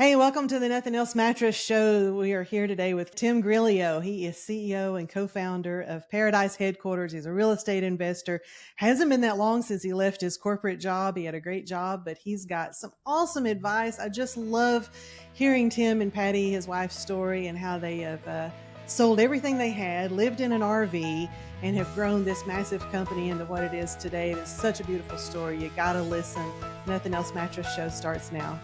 Hey, welcome to the Nothing Else Mattress Show. We are here today with Tim Grillot. He is CEO and co-founder of Paradise Headquarters. He's a real estate investor. Hasn't been that long since he left his corporate job. He had a great job, but he's got some awesome advice. I just love hearing Tim and Patty, his wife's story, and how they have sold everything they had, lived in an RV, and have grown this massive company into what it is today. It's such a beautiful story. You got to listen. Nothing Else Mattress Show starts now.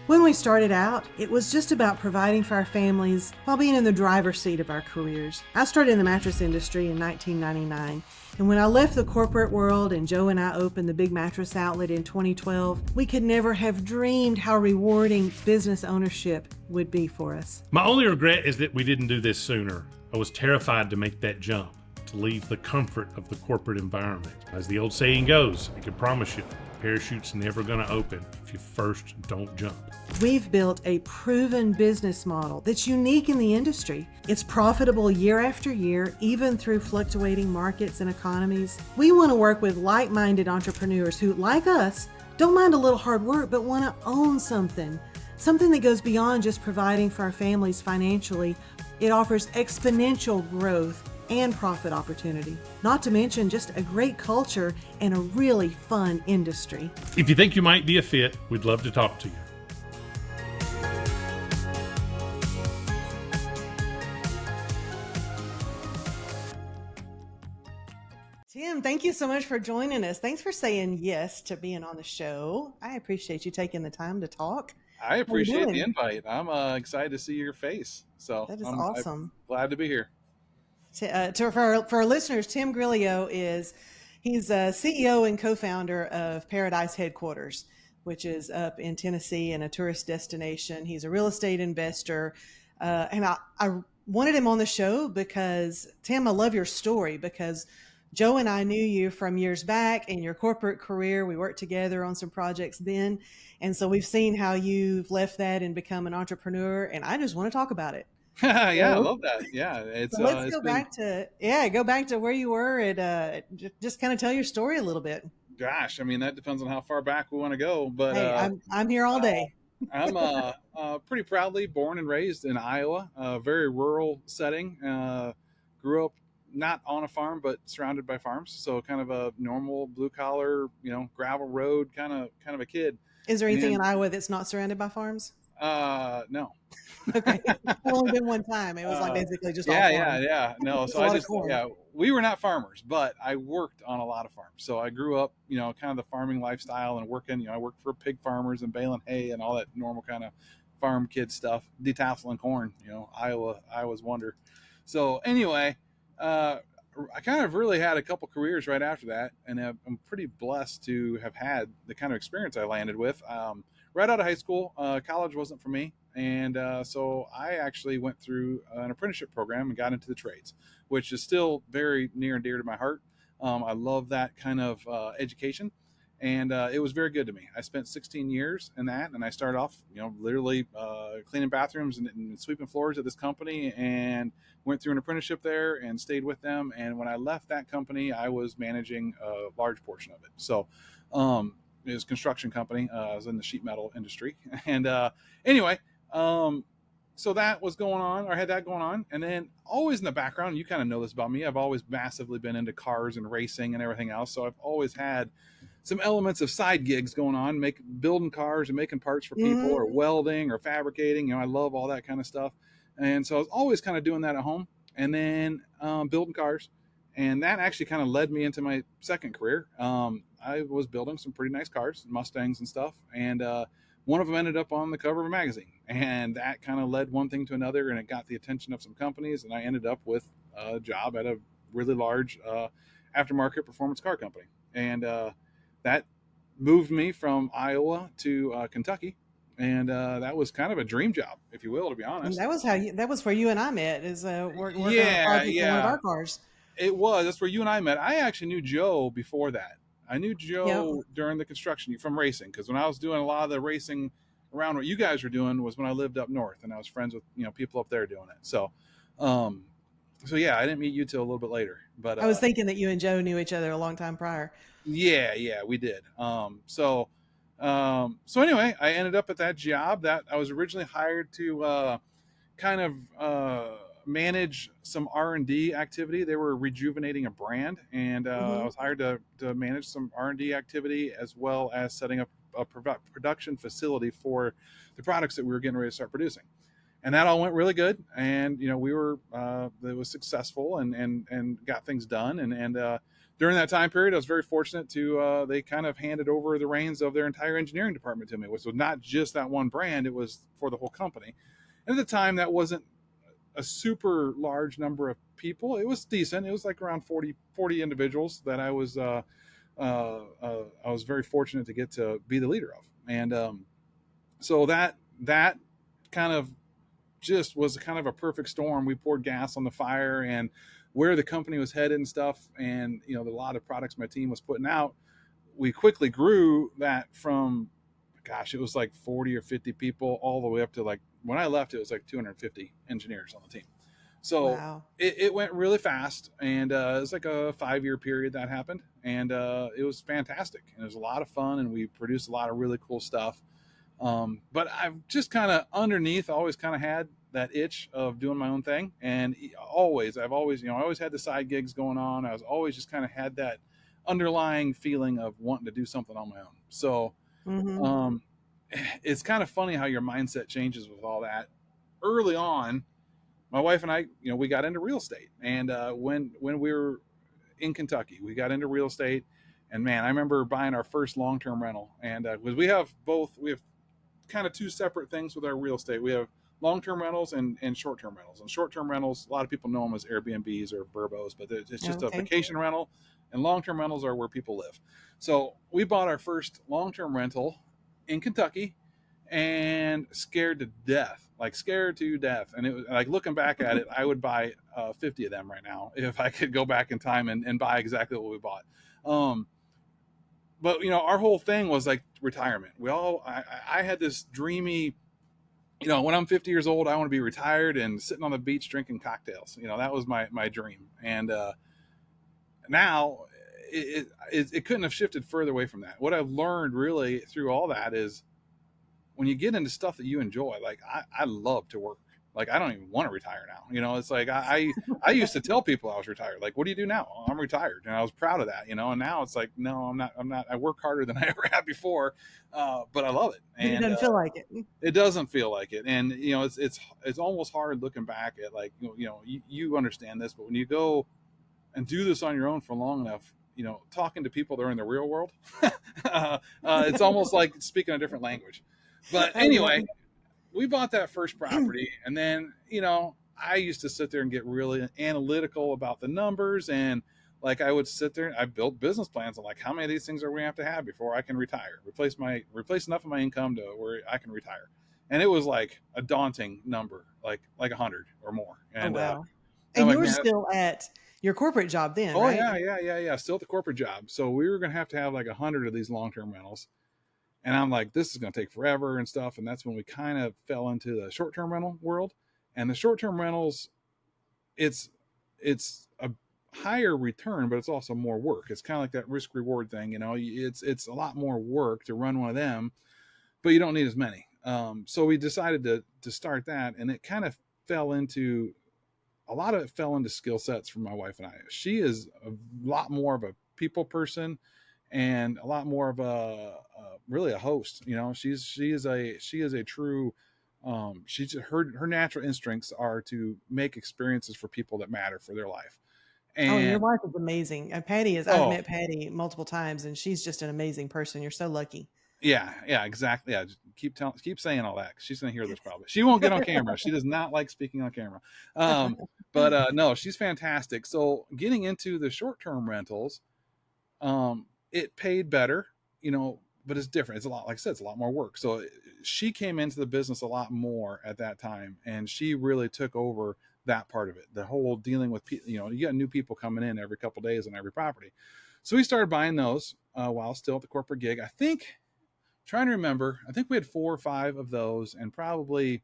When we started out, it was just about providing for our families while being in the driver's seat of our careers. I started in the mattress industry in 1999, and when I left the corporate world and Joe and I opened the Big Mattress Outlet in 2012, we could never have dreamed how rewarding business ownership would be for us. My only regret is that we didn't do this sooner. I was terrified to make that jump, to leave the comfort of the corporate environment. As the old saying goes, I can promise you, parachute's never going to open if you first don't jump. We've built a proven business model that's unique in the industry. It's profitable year after year, even through fluctuating markets and economies. We want to work with like-minded entrepreneurs who, like us, don't mind a little hard work, but want to own something that goes beyond just providing for our families financially. It offers exponential growth and profit opportunity, not to mention just a great culture and a really fun industry. If you think you might be a fit, we'd love to talk to you. Tim, thank you so much for joining us. Thanks for saying yes to being on the show. I appreciate you taking the time to talk. I appreciate the invite. I'm excited to see your face. So that is I'm awesome. Glad to be here. For our listeners, Tim Grillot he's a CEO and co-founder of Paradise Headquarters, which is up in Tennessee and a tourist destination. He's a real estate investor. And I wanted him on the show because, Tim, I love your story because Joe and I knew you from years back in your corporate career. We worked together on some projects then. And so we've seen how you've left that and become an entrepreneur. And I just want to talk about it. Yeah, I love that. Yeah, so let's go back to where you were and just kind of tell your story a little bit. Gosh, I mean that depends on how far back we want to go, but hey, I'm here all day. I'm pretty proudly born and raised in Iowa, a very rural setting. Grew up not on a farm, but surrounded by farms, so kind of a normal blue collar, gravel road kind of a kid. Is there anything in Iowa that's not surrounded by farms? No. Okay. It's only been one time. It was like basically just all farms. Yeah. No, so we were not farmers, but I worked on a lot of farms. So I grew up, kind of the farming lifestyle and working, I worked for pig farmers and baling hay and all that normal kind of farm kid stuff, detasseling corn, Iowa's wonder. So anyway, I kind of really had a couple careers right after that, and I'm pretty blessed to have had the kind of experience I landed with. Right out of high school, college wasn't for me. And so I actually went through an apprenticeship program and got into the trades, which is still very near and dear to my heart. I love that kind of education. And it was very good to me. I spent 16 years in that. And I started off, literally cleaning bathrooms and sweeping floors at this company, and went through an apprenticeship there and stayed with them. And when I left that company, I was managing a large portion of it. So, it was a construction company. I was in the sheet metal industry. And anyway, so that was going on, or I had that going on. And then always in the background, you kind of know this about me, I've always massively been into cars and racing and everything else. So I've always had some elements of side gigs going on, building cars and making parts for people, or welding or fabricating. I love all that kind of stuff. And so I was always kind of doing that at home, and then building cars. And that actually kind of led me into my second career. I was building some pretty nice cars, Mustangs and stuff. And one of them ended up on the cover of a magazine. And that kind of led one thing to another, and it got the attention of some companies. And I ended up with a job at a really large aftermarket performance car company. And that moved me from Iowa to Kentucky. And that was kind of a dream job, if you will, to be honest. And that was where you and I met, is working on a project on one of our cars. It was. That's where you and I met. I actually knew Joe before that. I knew Joe during the construction from racing, because when I was doing a lot of the racing around what you guys were doing was when I lived up north, and I was friends with people up there doing it. So So yeah, I didn't meet you till a little bit later, but I was thinking that you and Joe knew each other a long time prior. yeah, we did. So anyway, I ended up at that job that I was originally hired to kind of manage some R&D activity. They were rejuvenating a brand, and I Mm-hmm. was hired to manage some R&D activity as well as setting up a production facility for the products that we were getting ready to start producing. And that all went really good, and we were it was successful and got things done. And during that time period, I was very fortunate to they kind of handed over the reins of their entire engineering department to me, which was not just that one brand; it was for the whole company. And at the time, that wasn't a super large number of people. It was decent. It was like around 40 individuals that I was very fortunate to get to be the leader of. And so that kind of just was kind of a perfect storm. We poured gas on the fire and where the company was headed and stuff. And, a lot of products my team was putting out, we quickly grew that from, gosh, it was like 40 or 50 people all the way up to, like, when I left, it was like 250 engineers on the team. So Wow. it went really fast, and it was like a 5-year period that happened, and it was fantastic, and it was a lot of fun, and we produced a lot of really cool stuff. But I've just kind of underneath always kind of had that itch of doing my own thing, and I've always I always had the side gigs going on. I was always just kind of had that underlying feeling of wanting to do something on my own. So Mm-hmm. um, it's kind of funny how your mindset changes with all that. Early on, my wife and I, we got into real estate, and when we were in Kentucky, we got into real estate, and man, I remember buying our first long-term rental, and because we have kind of two separate things with our real estate. We have long-term rentals and short-term rentals. And short-term rentals, a lot of people know them as Airbnbs or Burbos, but it's just a Okay. vacation rental. And long-term rentals are where people live. So we bought our first long-term rental in Kentucky and scared to death, like scared to death. And it was like, looking back at it, I would buy 50 of them right now if I could go back in time and buy exactly what we bought. But our whole thing was like retirement. I had this dreamy, when I'm 50 years old, I want to be retired and sitting on the beach drinking cocktails. That was my dream. And now it couldn't have shifted further away from that. What I've learned really through all that is when you get into stuff that you enjoy, like I love to work. Like I don't even want to retire now. It's like I used to tell people I was retired. Like, what do you do now? Oh, I'm retired, and I was proud of that. And now it's like, no, I'm not. I'm not. I work harder than I ever had before, but I love it, But it and doesn't feel like it. it doesn't feel like it. And it's almost hard looking back at, like, you understand this, but when you go and do this on your own for long enough, talking to people that are in the real world, it's almost like speaking a different language. But Oh yeah. anyway, we bought that first property, and then I used to sit there and get really analytical about the numbers, and like I would sit there, I built business plans of like, how many of these things are we going to have before I can retire, replace enough of my income to where I can retire. And it was like a daunting number, like 100 or more. Oh And wow. I'm And you like, were man, still at your corporate job then, oh right? yeah, still at the corporate job. So we were going to have like 100 of these long-term rentals. And I'm like, this is going to take forever and stuff. And that's when we kind of fell into the short-term rental world. And the short-term rentals, it's a higher return, but it's also more work. It's kind of like that risk-reward thing. It's a lot more work to run one of them, but you don't need as many. So we decided to start that, and it kind of fell into a lot of it fell into skill sets for my wife and I. She is a lot more of a people person and a lot more of really a host. She is a true she's her natural instincts are to make experiences for people that matter for their life. Oh, and your And wife is amazing. I've oh met Patty multiple times and she's just an amazing person. You're so lucky. yeah, exactly. Yeah, just keep saying all that 'cause she's gonna hear this probably. She won't get on camera. She does not like speaking on camera. But no, she's fantastic. So getting into the short term rentals, it paid better, but it's different. It's a lot, like I said, it's a lot more work. So she came into the business a lot more at that time, and she really took over that part of it. The whole dealing with people, you got new people coming in every couple of days on every property. So we started buying those while still at the corporate gig. Trying to remember, I think we had 4 or 5 of those, and probably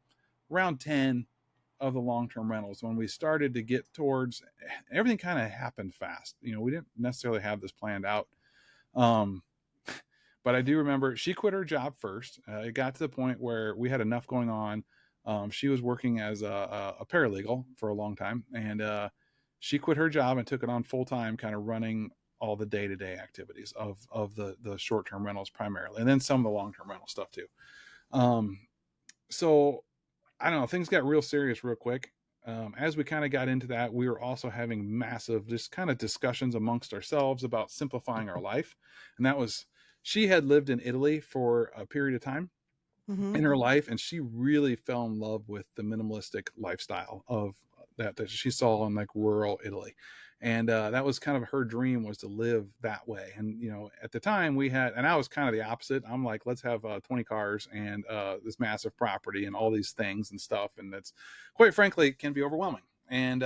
around 10 of the long-term rentals, when we started to get towards, everything kind of happened fast. You know, we didn't necessarily have this planned out. But I do remember she quit her job first. It got to the point where we had enough going on. She was working as a paralegal for a long time, and she quit her job and took it on full time, kind of running all the day-to-day activities of the short-term rentals primarily, and then some of the long-term rental stuff too. So I don't know, things got real serious real quick. As we kind of got into that, we were also having massive just kind of discussions amongst ourselves about simplifying our life. And that was, she had lived in Italy for a period of time in her life, and she really fell in love with the minimalistic lifestyle of that she saw in like rural Italy. And that was kind of her dream, was to live that way. And, you know, at the time we had, and I was kind of the opposite. I'm like, let's have 20 cars and this massive property and all these things and stuff. And that's, quite frankly, can be overwhelming. And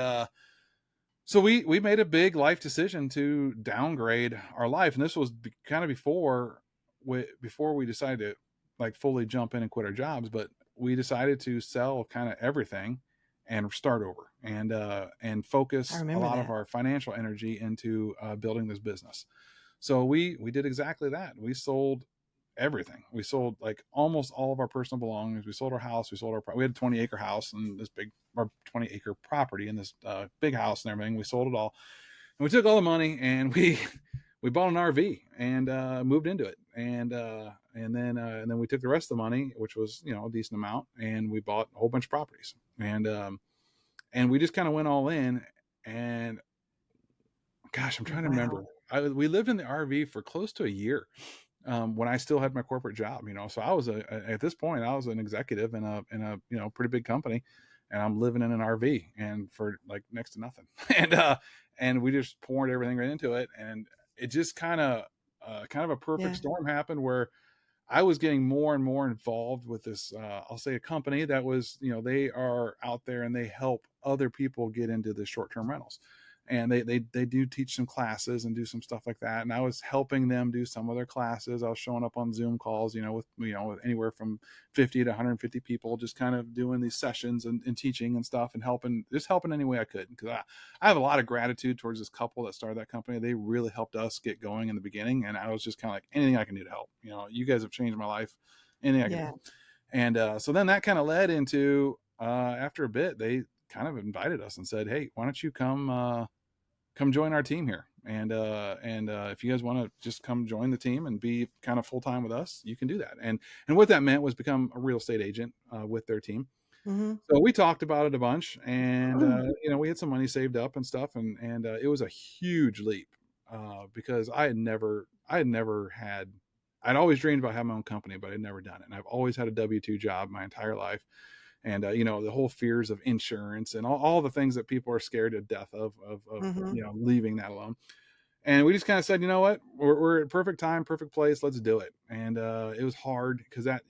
so we made a big life decision to downgrade our life. And this was kind of before we decided to like fully jump in and quit our jobs, but we decided to sell kind of everything and start over and focus a lot of our financial energy into building this business. So we did exactly that. We sold everything. We sold like almost all of our personal belongings. We sold our house. We had a 20-acre house and this big, or 20-acre property in this big house and everything. We sold it all, and we took all the money and we bought an RV and moved into it. And then we took the rest of the money, which was, you know, a decent amount, and we bought a whole bunch of properties. And we just kind of went all in. And gosh, I'm trying to remember. We lived in the RV for close to a year when I still had my corporate job, you know. So I was at this point, I was an executive in a you know, pretty big company, and I'm living in an RV and for like next to nothing. And we just poured everything right into it, and it just kind of a perfect storm happened where I was getting more and more involved with this, I'll say a company that was, you know, they are out there and they help other people get into the short-term rentals. And they do teach some classes and do some stuff like that. And I was helping them do some of their classes. I was showing up on Zoom calls, with anywhere from 50 to 150 people, just kind of doing these sessions and teaching and stuff, and helping any way I could. Because I have a lot of gratitude towards this couple that started that company. They really helped us get going in the beginning. And I was just kind of like, anything I can do to help. You guys have changed my life. Anything I can do. And so then that kind of led into, after a bit, they kind of invited us and said, hey, why don't you come join our team here. And if you guys want to just come join the team and be kind of full-time with us, you can do that. And what that meant was become a real estate agent with their team. So we talked about it a bunch, and we had some money saved up and stuff. And it was a huge leap because I'd always dreamed about having my own company, but I'd never done it. And I've always had a W-2 job my entire life. And, the whole fears of insurance and all the things that people are scared to death of leaving that alone. And we just kind of said, you know what, we're at perfect time, perfect place. Let's do it. And it was hard because that,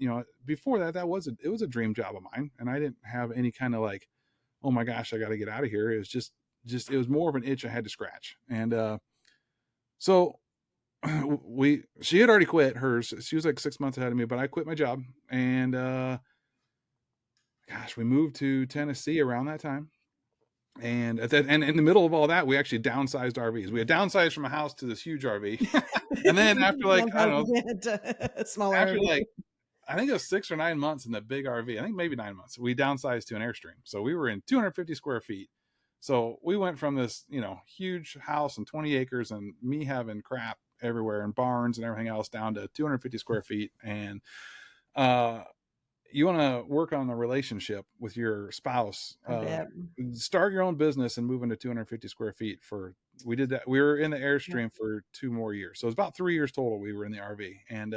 before that, it was a dream job of mine. And I didn't have any kind of like, oh my gosh, I got to get out of here. It was just, it was more of an itch I had to scratch. And so she had already quit hers. She was like 6 months ahead of me, but I quit my job. And, we moved to Tennessee around that time. And and in the middle of all that, we actually downsized RVs. We had downsized from a house to this huge RV. And then after like, I don't know, smaller after RV. like, I think it was 6 or 9 months in the big RV. I think maybe 9 months. We downsized to an Airstream. So we were in 250 square feet. So we went from this, huge house and 20 acres and me having crap everywhere and barns and everything else down to 250 square feet. And, you want to work on the relationship with your spouse, start your own business and move into 250 square feet we did that. We were in the Airstream for 2 more years. So it was about 3 years total. We were in the RV, and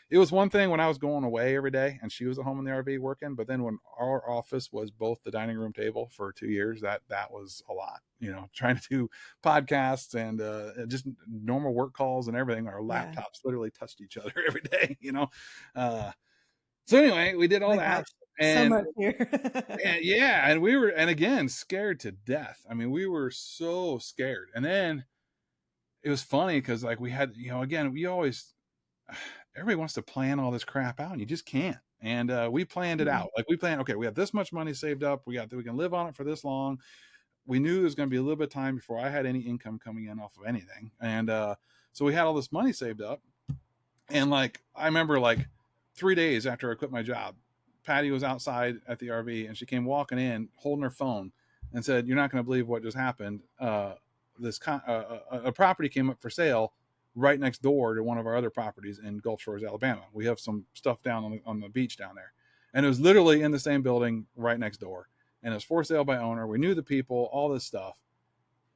it was one thing when I was going away every day and she was at home in the RV working. But then when our office was both the dining room table for 2 years, that was a lot, trying to do podcasts and just normal work calls and everything. Our laptops literally touched each other every day, So anyway, we did all that. And, so much here. and we were, and again, scared to death. I mean, we were so scared. And then it was funny because like we had, again, everybody wants to plan all this crap out and you just can't. And we planned it out. Like we planned, okay, we have this much money saved up. We can live on it for this long. We knew there was going to be a little bit of time before I had any income coming in off of anything. And so we had all this money saved up. And like, I remember like 3 days after I quit my job, Patty was outside at the RV and she came walking in holding her phone and said, "You're not going to believe what just happened. A property came up for sale right next door to one of our other properties in Gulf Shores, Alabama. We have some stuff down on the beach down there." And it was literally in the same building right next door. And it was for sale by owner. We knew the people, all this stuff.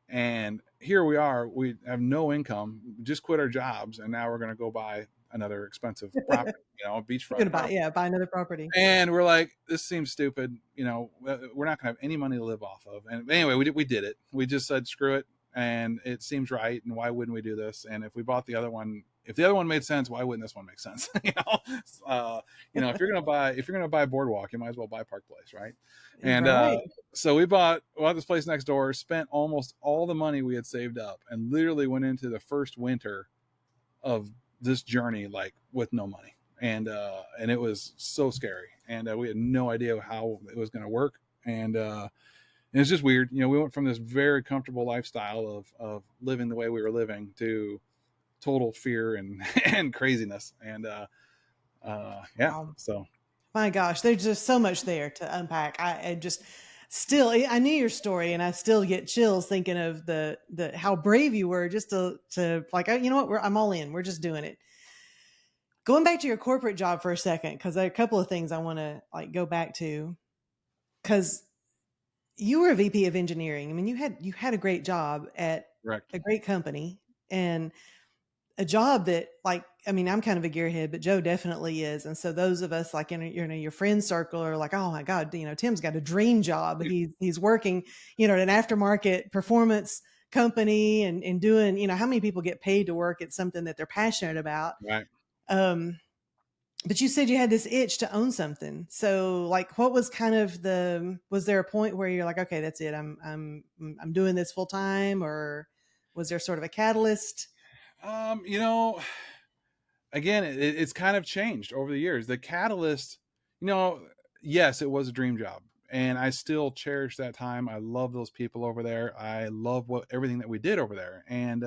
And here we are. We have no income, just quit our jobs. And now we're going to go buy another expensive property, beachfront property. Buy another property. And we're like, this seems stupid. We're not going to have any money to live off of. And anyway, we did it. We just said, screw it. And it seems right. And why wouldn't we do this? And if we bought the other one, if the other one made sense, why wouldn't this one make sense? If you're going to buy Boardwalk, you might as well buy Park Place. Right. And, so we bought this place next door, spent almost all the money we had saved up, and literally went into the first winter of this journey, like with no money. And it was so scary. And we had no idea how it was going to work. And it's just weird. We went from this very comfortable lifestyle of living the way we were living to total fear and craziness. And Wow. So. My gosh, there's just so much there to unpack. I knew your story, and I still get chills thinking of the how brave you were just to like, you know what, I'm all in. We're just doing it. Going back to your corporate job for a second, because there are a couple of things I want to like go back to, because you were a VP of engineering. I mean, you had a great job at Correct. a great company, and a job that, like, I mean, I'm kind of a gearhead, but Joe definitely is. And so those of us like in your friend circle are like, oh my God, Tim's got a dream job. He's working, at an aftermarket performance company and doing, how many people get paid to work at something that they're passionate about. Right. But you said you had this itch to own something. So like, what was kind of was there a point where you're like, okay, that's it. I'm doing this full time, or was there sort of a catalyst? Again, it's kind of changed over the years. The catalyst, yes, it was a dream job, and I still cherish that time. I love those people over there. I love everything that we did over there. And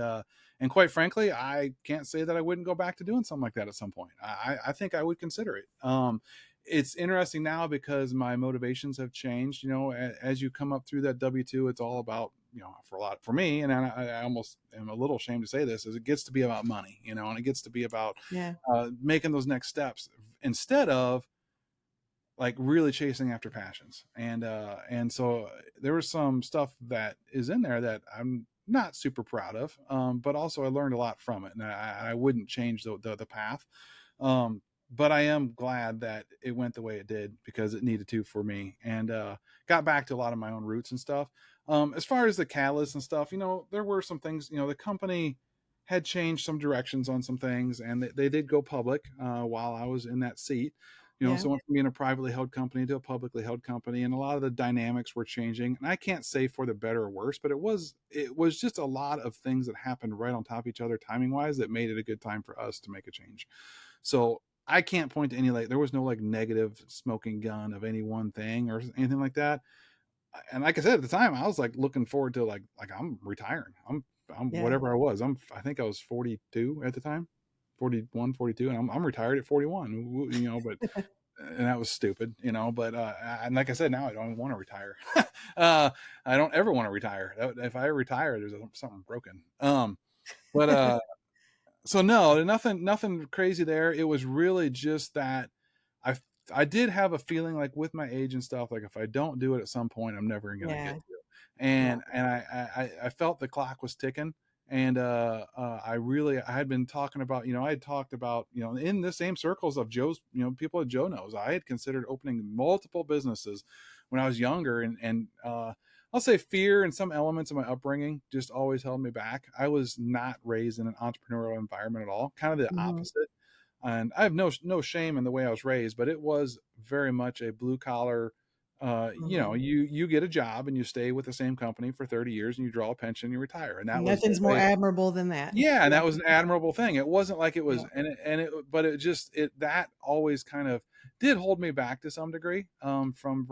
quite frankly, I can't say that I wouldn't go back to doing something like that at some point. I think I would consider it. It's interesting now because my motivations have changed. As you come up through that W-2, it's all about, for me, and I almost am a little ashamed to say this, is it gets to be about money, and it gets to be about making those next steps instead of like really chasing after passions. And so there was some stuff that is in there that I'm not super proud of, but also I learned a lot from it, and I wouldn't change the path. But I am glad that it went the way it did, because it needed to for me, and got back to a lot of my own roots and stuff. As far as the catalyst and stuff, there were some things, the company had changed some directions on some things, and they did go public while I was in that seat. So went from being a privately held company to a publicly held company, and a lot of the dynamics were changing. And I can't say for the better or worse, but it was just a lot of things that happened right on top of each other timing wise that made it a good time for us to make a change. So I can't point to any, there was no like negative smoking gun of any one thing or anything like that. And like I said, at the time, I was like looking forward to like I'm retiring. I'm whatever I was. I think I was 42 at the time, 41, 42, and I'm retired at 41. But and that was stupid, But and like I said, now I don't want to retire. I don't ever want to retire. If I retire, there's something broken. So no, nothing crazy there. It was really just that I did have a feeling like with my age and stuff, like if I don't do it at some point, I'm never going to get to it. And I felt the clock was ticking. And I had been talking about, I had talked about, in the same circles of Joe's, people that Joe knows, I had considered opening multiple businesses when I was younger. And I'll say fear and some elements of my upbringing just always held me back. I was not raised in an entrepreneurial environment at all, kind of the opposite. And I have no shame in the way I was raised, but it was very much a blue collar, you get a job and you stay with the same company for 30 years and you draw a pension and you retire. And nothing's more admirable than that. Yeah. And that was an admirable thing. It wasn't like it was, but it just, that always kind of did hold me back to some degree, from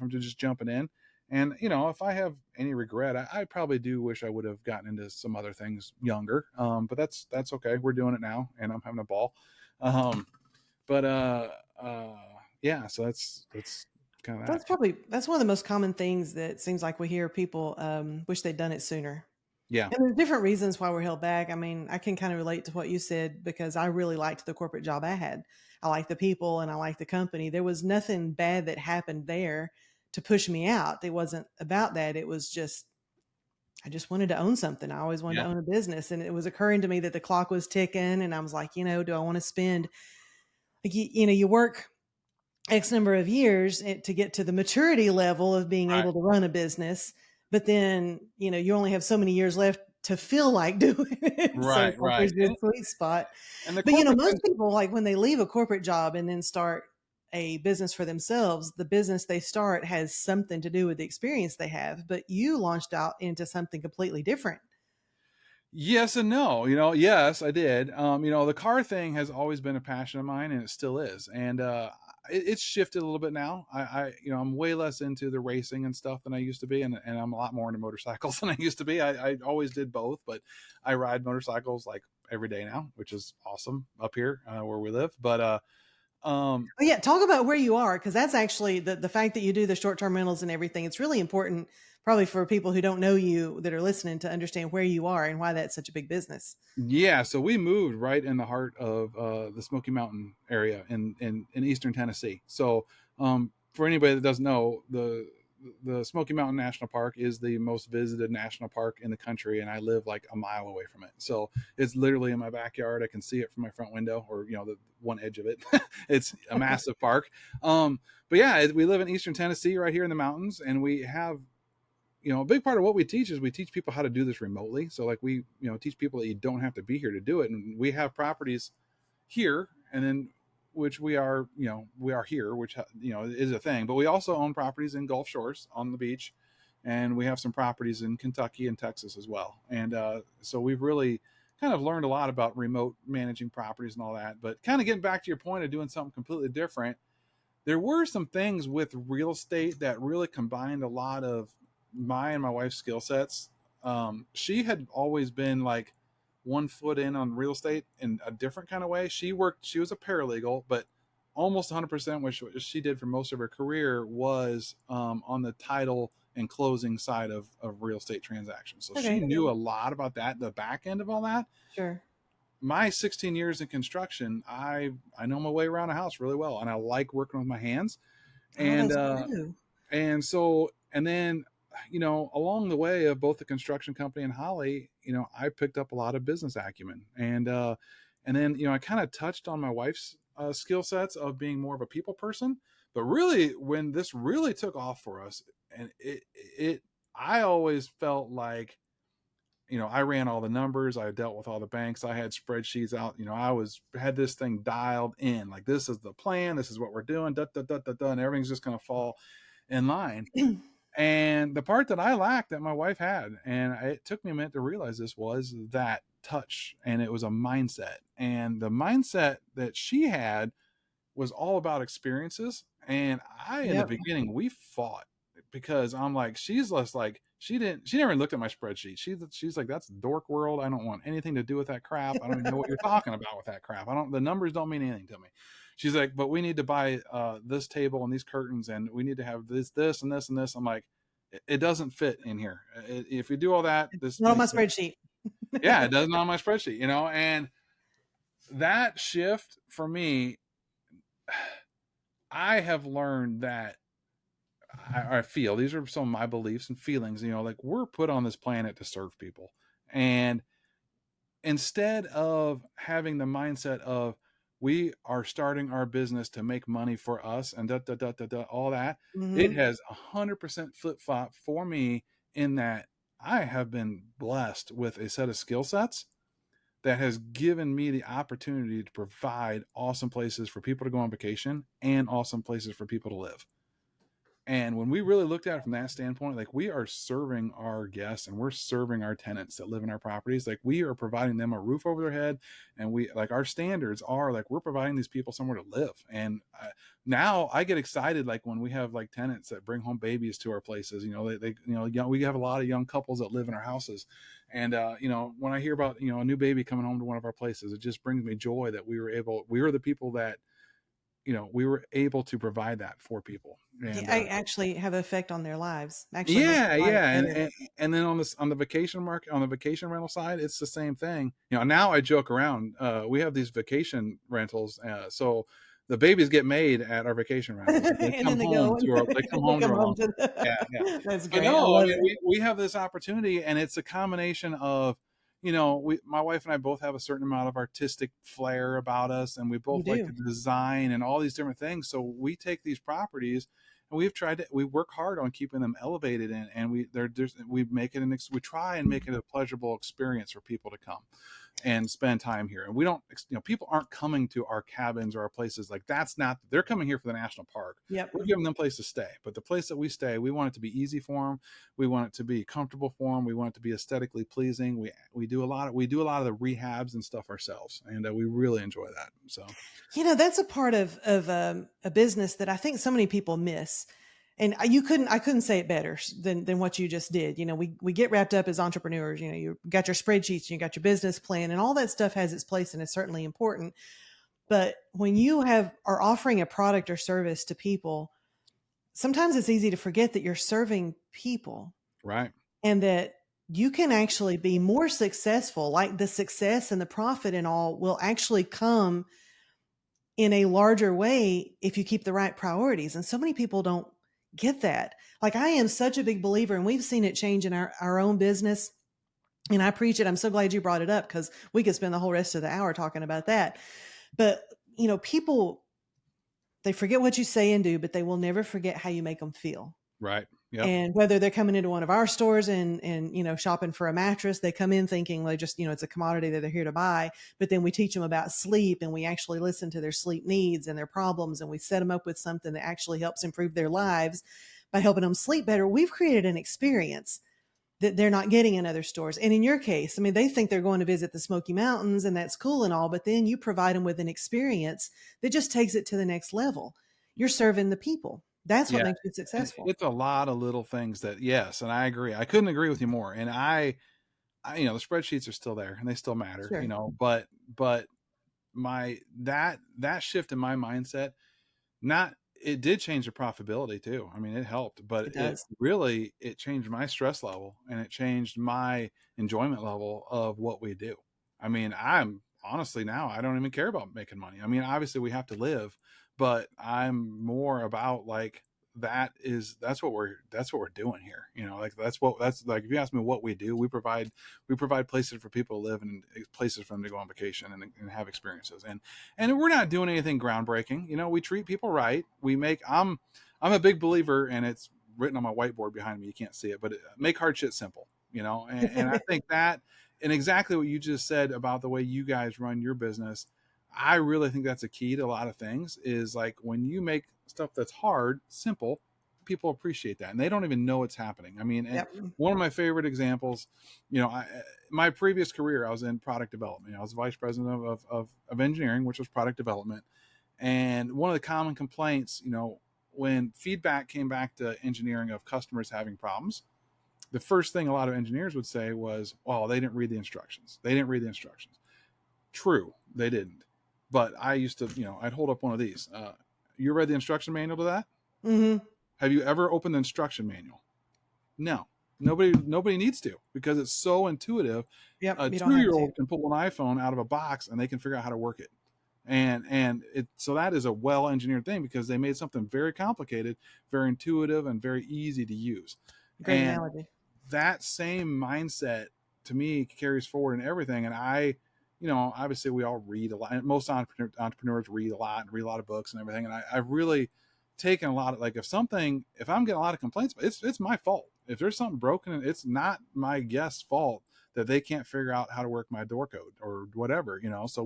just jumping in. And if I have any regret, I probably do wish I would have gotten into some other things younger. But that's okay. We're doing it now, and I'm having a ball. Um, but yeah, so that's kind of that. That's one of the most common things that seems like we hear people wish they'd done it sooner. Yeah. And there's different reasons why we're held back. I mean, I can kind of relate to what you said because I really liked the corporate job I had. I liked the people and I liked the company. There was nothing bad that happened there to push me out. It wasn't about that. It was just, I just wanted to own something. I always wanted Yeah. to own a business. And it was occurring to me that the clock was ticking. And I was like, do I want to spend, like, you work X number of years to get to the maturity level of being Right. able to run a business. But then, you only have so many years left to feel like doing it. So Right. it's like Right. there's this sweet spot. And the But, corporate most thing, people, like when they leave a corporate job and then start a business for themselves, the business they start has something to do with the experience they have. But you launched out into something completely different. yes and no. Yes, I did. The car thing has always been a passion of mine, and it still is. And it's shifted a little bit now. I'm way less into the racing and stuff than I used to be, and I'm a lot more into motorcycles than I used to be. I always did both, but I ride motorcycles like every day now, which is awesome up here where we live. But Oh, yeah, talk about where you are, because that's actually the fact that you do the short-term rentals and everything. It's really important, probably for people who don't know you that are listening, to understand where you are and why that's such a big business. yeah, so we moved right in the heart of the Smoky Mountain area in eastern Tennessee. So for anybody that doesn't know, the Smoky Mountain National Park is the most visited national park in the country, and I live like a mile away from it. So it's literally in my backyard. I can see it from my front window, or the one edge of it. It's a massive park. But yeah, we live in eastern Tennessee, right here in the mountains, and we have a big part of what we teach is we teach people how to do this remotely. So like we teach people that you don't have to be here to do it, and we have properties here, and then which we are here, which is a thing. But we also own properties in Gulf Shores on the beach, and we have some properties in Kentucky and Texas as well. And so we've really kind of learned a lot about remote managing properties and all that. But kind of getting back to your point of doing something completely different, there were some things with real estate that really combined a lot of my and my wife's skill sets. She had always been like one foot in on real estate in a different kind of way. She was a paralegal, but almost 100% what she did for most of her career was on the title and closing side of real estate transactions. So she Okay, knew a lot about that, the back end of all that. sure. My 16 years in construction, I know my way around a house really well, and I like working with my hands. Oh, And that's true. and then along the way of both the construction company and Holly, I picked up a lot of business acumen. And then I kind of touched on my wife's skill sets of being more of a people person. But really, when this really took off for us, and I always felt like I ran all the numbers. I dealt with all the banks. I had spreadsheets out. Had this thing dialed in. Like, this is the plan. This is what we're doing. Da, da, da, da, da, and everything's just going to fall in line. And the part that I lacked that my wife had, and it took me a minute to realize this, was that touch. And it was a mindset. And the mindset that she had was all about experiences. And in the Yep. beginning, we fought because I'm like, she's less like, she never looked at my spreadsheet. She's like, that's dork world. I don't want anything to do with that crap. I don't even know what you're talking about with that crap. The numbers don't mean anything to me. She's like, but we need to buy this table and these curtains, and we need to have this and this and this. I'm like, it doesn't fit in here. If we do all that, this Not on my makes sense. spreadsheet. Yeah, it doesn't on my spreadsheet, and that shift for me, I have learned that I feel these are some of my beliefs and feelings, like we're put on this planet to serve people. And instead of having the mindset of we are starting our business to make money for us and da, da, da, da, da, all that, it Hmm. has 100% flip flop for me in that I have been blessed with a set of skill sets that has given me the opportunity to provide awesome places for people to go on vacation and awesome places for people to live. And when we really looked at it from that standpoint, like we are serving our guests and we're serving our tenants that live in our properties. Like we are providing them a roof over their head, and we like our standards are like we're providing these people somewhere to live. And now I get excited like when we have like tenants that bring home babies to our places. You know, they you know, we have a lot of young couples that live in our houses, and you know, when I hear about, you know, a new baby coming home to one of our places, it just brings me joy that we were the people that, you know, we were able to provide that for people. And I actually have an effect on their lives. Actually make yeah, their lives yeah, better. and then on the vacation market, on the vacation rental side, it's the same thing. You know, now I joke around. We have these vacation rentals, so the babies get made at our vacation rentals. And And then they go and they come they home to come our home long to term. Yeah, yeah. that's But great. I no, I love mean, it. we have this opportunity, and it's a combination of, you know, my wife and I both have a certain amount of artistic flair about us, and we You both like to do. design and all these different things. So we take these properties, and we work hard on keeping them elevated, and we make it we try and make it a pleasurable experience for people to come and spend time here. And we don't, you know, people aren't coming to our cabins or our places. Like that's not, they're coming here for the national park. Yep. We're giving them a place to stay, but the place that we stay, we want it to be easy for them. We want it to be comfortable for them. We want it to be aesthetically pleasing. We do a lot of the rehabs and stuff ourselves, and we really enjoy that. So, You know, that's a part of a business that I think so many people miss. And I couldn't say it better than what you just did. You know, we get wrapped up as entrepreneurs. You know, you got your spreadsheets, you got your business plan, and all that stuff has its place and is certainly important. But when you are offering a product or service to people, sometimes it's easy to forget that you're serving people right, and that you can actually be more successful. Like the success and the profit and all will actually come in a larger way if you keep the right priorities. And so many people don't get that. Like I am such a big believer, and we've seen it change in our own business. And I preach it. I'm so glad you brought it up because we could spend the whole rest of the hour talking about that. But, you know, people, they forget what you say and do, but they will never forget how you make them feel. right, yep, And whether they're coming into one of our stores and, you know, shopping for a mattress, they come in thinking they just, you know, it's a commodity that they're here to buy. But then we teach them about sleep, and we actually listen to their sleep needs and their problems. And we set them up with something that actually helps improve their lives by helping them sleep better. We've created an experience that they're not getting in other stores. And in your case, I mean, they think they're going to visit the Smoky Mountains, and that's cool and all, but then you provide them with an experience that just takes it to the next level. You're serving the people. That's what yeah. makes you successful. It's a lot of little things that, yes, and I agree. I couldn't agree with you more. And you know, the spreadsheets are still there and they still matter. You Sure. know, but my that shift in my mindset, not it did change the profitability too. I mean, it helped, but It does. it changed my stress level, and it changed my enjoyment level of what we do. I mean, I'm honestly now I don't even care about making money. I mean, obviously we have to live, but I'm more about like that's what we're doing here. You know, like that's like if you ask me what we do, we provide places for people to live and places for them to go on vacation and have experiences. And we're not doing anything groundbreaking. You know, we treat people right. I'm a big believer, and it's written on my whiteboard behind me. You can't see it, but make hard shit simple. You know, and I think that, and exactly what you just said about the way you guys run your business, I really think that's a key to a lot of things. Is like when you make stuff that's hard simple, people appreciate that, and they don't even know it's happening. I mean, and Yep. one of my favorite examples, you know, my previous career, I was in product development. I was vice president of engineering, which was product development. And one of the common complaints, you know, when feedback came back to engineering of customers having problems, the first thing a lot of engineers would say was, "Oh, they didn't read the instructions. They didn't read the instructions." True, they didn't. But I used to, you know, I'd hold up one of these. You read the instruction manual to that? Hmm. Have you ever opened the instruction manual? No. Nobody needs to, because it's so intuitive. Yep. A You don't have to. 2-year-old can pull an iPhone out of a box and they can figure out how to work it. And it, so that is a well engineered thing, because they made something very complicated, very intuitive, and very easy to use. Great And analogy. that same mindset to me carries forward in everything. And I, you know, obviously we all read a lot. Most entrepreneurs read a lot and read a lot of books and everything. And I've really taken a lot of, like, if I'm getting a lot of complaints, it's my fault. If there's something broken, it's not my guest's fault that they can't figure out how to work my door code or whatever, you know. So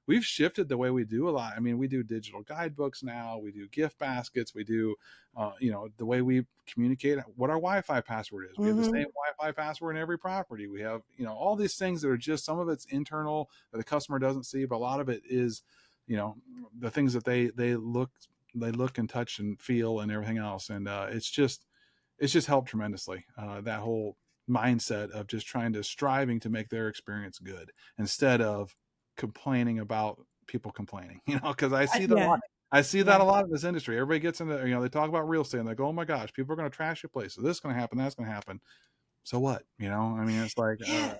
we've shifted the way we do a lot. I mean, we do digital guidebooks now, we do gift baskets, we do, the way we communicate what our Wi-Fi password is. We have the Mm-hmm. same Wi-Fi password in every property. We have, all these things that are just, some of it's internal that the customer doesn't see, but a lot of it is, the things that they look and touch and feel and everything else. And it's just helped tremendously. That whole mindset of just striving to make their experience good instead of complaining about people complaining, because I see that a Yeah. lot. I see that Yeah. a lot in this industry. Everybody gets into, they talk about real estate and they go, oh my gosh, people are going to trash your place. So this is going to happen. That's going to happen. So what? I mean, it's like, Yeah.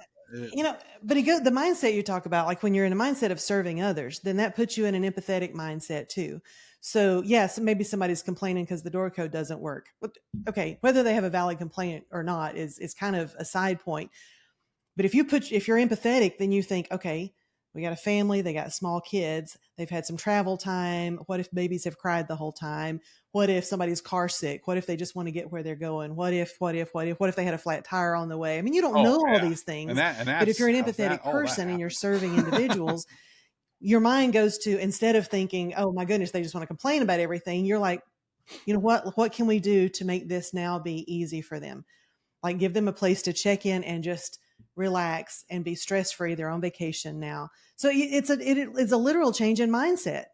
But the mindset you talk about, like when you're in a mindset of serving others, then that puts you in an empathetic mindset too. So yes, maybe somebody's complaining because the door code doesn't work. Okay, whether they have a valid complaint or not is kind of a side point. But if you're empathetic, then you think, okay, we got a family, they got small kids, they've had some travel time. What if babies have cried the whole time? What if somebody's car sick? What if they just want to get where they're going? What if they had a flat tire on the way? I mean, you don't oh know all yeah. these And things, but if that's you're an how that, empathetic all that person and you're happens. serving individuals, your mind goes to, instead of thinking, oh my goodness, they just want to complain about everything, you're like, you know what can we do to make this now be easy for them? Like give them a place to check in and just relax and be stress free. They're on vacation now. So it's a literal change in mindset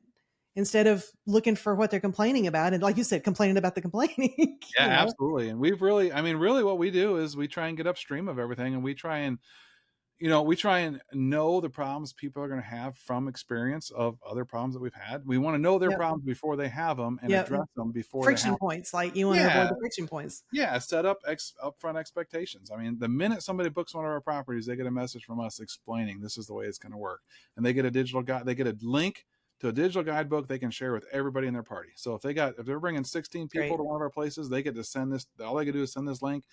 instead of looking for what they're complaining about. And like you said, complaining about the complaining, Yeah, you know? absolutely. And we've really, I mean, really what we do is we try and get upstream of everything, and we try and know the problems people are going to have from experience of other problems that we've had. We want to know their Yep. problems before they have them and Yep. address them before they Friction have. points. Like you want to Yeah. avoid the friction points. Yeah. Set up upfront expectations. I mean, the minute somebody books one of our properties, they get a message from us explaining this is the way it's going to work. And they get a digital guide, they get a link to a digital guidebook they can share with everybody in their party. So if they're bringing 16 people Great. to one of our places, they get to send this, all they can do is send this link.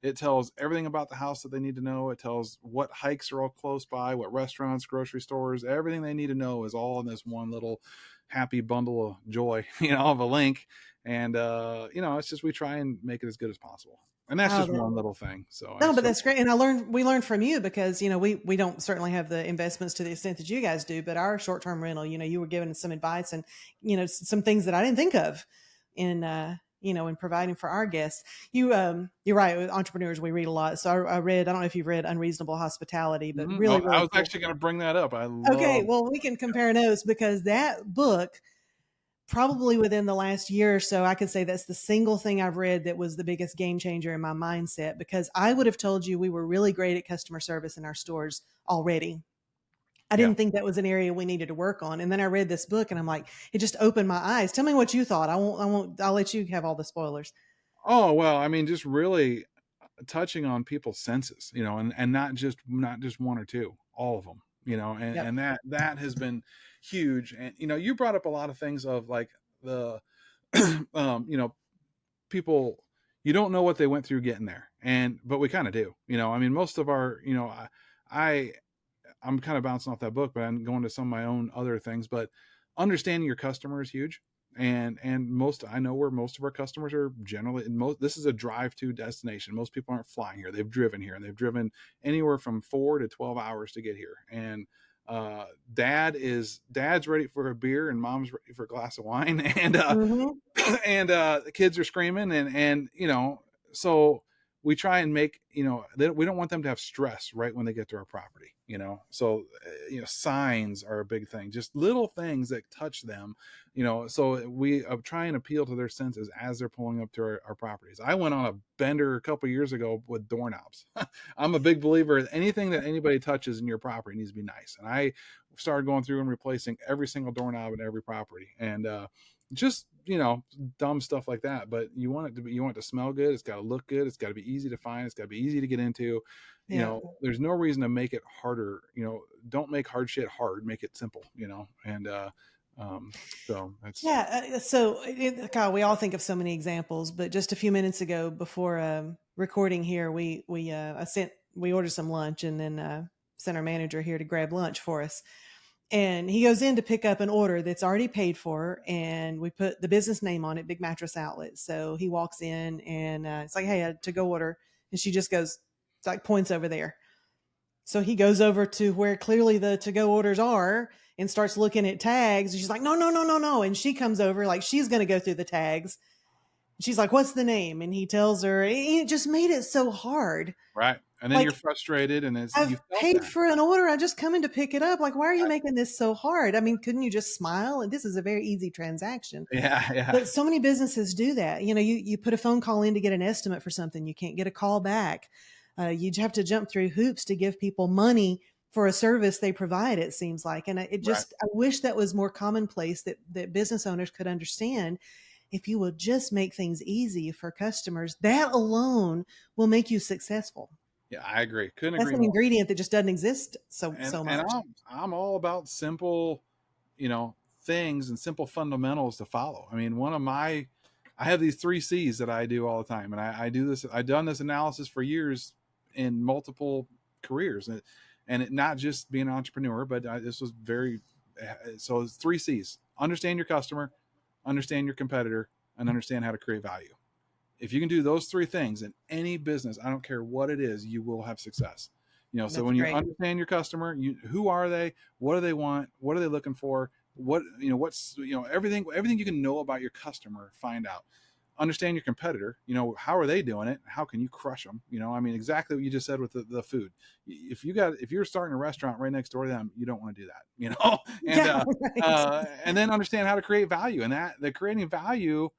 It tells everything about the house that they need to know. It tells what hikes are all close by, what restaurants, grocery stores, everything they need to know is all in this one little happy bundle of joy, of a link. And, it's just, we try and make it as good as possible. And that's Oh, just one little thing. So no, but that's great. And we learned from you because, we don't certainly have the investments to the extent that you guys do, but our short-term rental, you were giving us some advice and, some things that I didn't think of in, in providing for our guests. You're right. With entrepreneurs, we read a lot. So I don't know if you've read Unreasonable Hospitality, but really, I really was cool. actually going to bring that up. I Okay. love. Well, we can compare notes because that book, probably within the last year or so, I could say that's the single thing I've read that was the biggest game changer in my mindset, because I would have told you we were really great at customer service in our stores already. I Yeah. didn't think that was an area we needed to work on. And then I read this book and I'm like, it just opened my eyes. Tell me what you thought. I'll let you have all the spoilers. Oh, well, I mean, just really touching on people's senses, and not just one or two, all of them, and, Yep. and that has been huge. And, you brought up a lot of things of like the, people, you don't know what they went through getting there. But we kind of do, I mean, most of our, I, I'm kind of bouncing off that book, but I'm going to some of my own other things. But understanding your customer is huge. And I know where most of our customers are generally. This is a drive-to destination. Most people aren't flying here; they've driven here, and they've driven anywhere from 4 to 12 hours to get here. And dad's ready for a beer, and mom's ready for a glass of wine, and Mm-hmm. and the kids are screaming, and so we try and make, we don't want them to have stress right when they get to our property, so signs are a big thing, just little things that touch them, so we try and appeal to their senses as they're pulling up to our properties. I went on a bender a couple years ago with doorknobs. I'm a big believer in anything that anybody touches in your property needs to be nice, and I started going through and replacing every single doorknob in every property. And just dumb stuff like that, but you want it to smell good, it's got to look good, it's got to be easy to find, it's got to be easy to get into. Yeah. There's no reason to make it harder. Don't make hard shit hard, make it simple. And so that's Yeah. God, we all think of so many examples, but just a few minutes ago before recording here, we ordered some lunch and then sent our manager here to grab lunch for us. And he goes in to pick up an order that's already paid for, and we put the business name on it, Big Mattress Outlet. So he walks in and it's like, hey, a to-go order. And she just goes, like, points over there. So he goes over to where clearly the to-go orders are and starts looking at tags. And she's like, no, no, no, no, no. And she comes over like she's going to go through the tags. She's like, what's the name? And he tells her. It just made it so hard. Right. And then Like, you're frustrated, and you I've felt paid that. for an order. I just come in to pick it up. Like, why are you Right. making this so hard? I mean, couldn't you just smile? And this is a very easy transaction. Yeah, yeah. But so many businesses do that. You put a phone call in to get an estimate for something. You can't get a call back. You have to jump through hoops to give people money for a service they provide, it seems like. And Right. I wish that was more commonplace, that business owners could understand. If you will just make things easy for customers, that alone will make you successful. Yeah, I agree. Couldn't That's agree an more. ingredient that just doesn't exist And so and much. I'm all about simple, things and simple fundamentals to follow. I mean, I have these 3 C's that I do all the time, and I do this. I've done this analysis for years in multiple careers, and it not just being an entrepreneur, but this was very. So it's 3 C's: understand your customer, understand your competitor, and understand how to create value. If you can do those 3 things in any business, I don't care what it is, you will have success. So That's when you great. understand your customer, who are they, what do they want, what are they looking for, what's everything you can know about your customer, find out. Understand your competitor, how are they doing it, how can you crush them. I mean, exactly what you just said with the food. If you're starting a restaurant right next door to them, you don't want to do that. and Yeah, right. and then understand how to create value, and that the creating value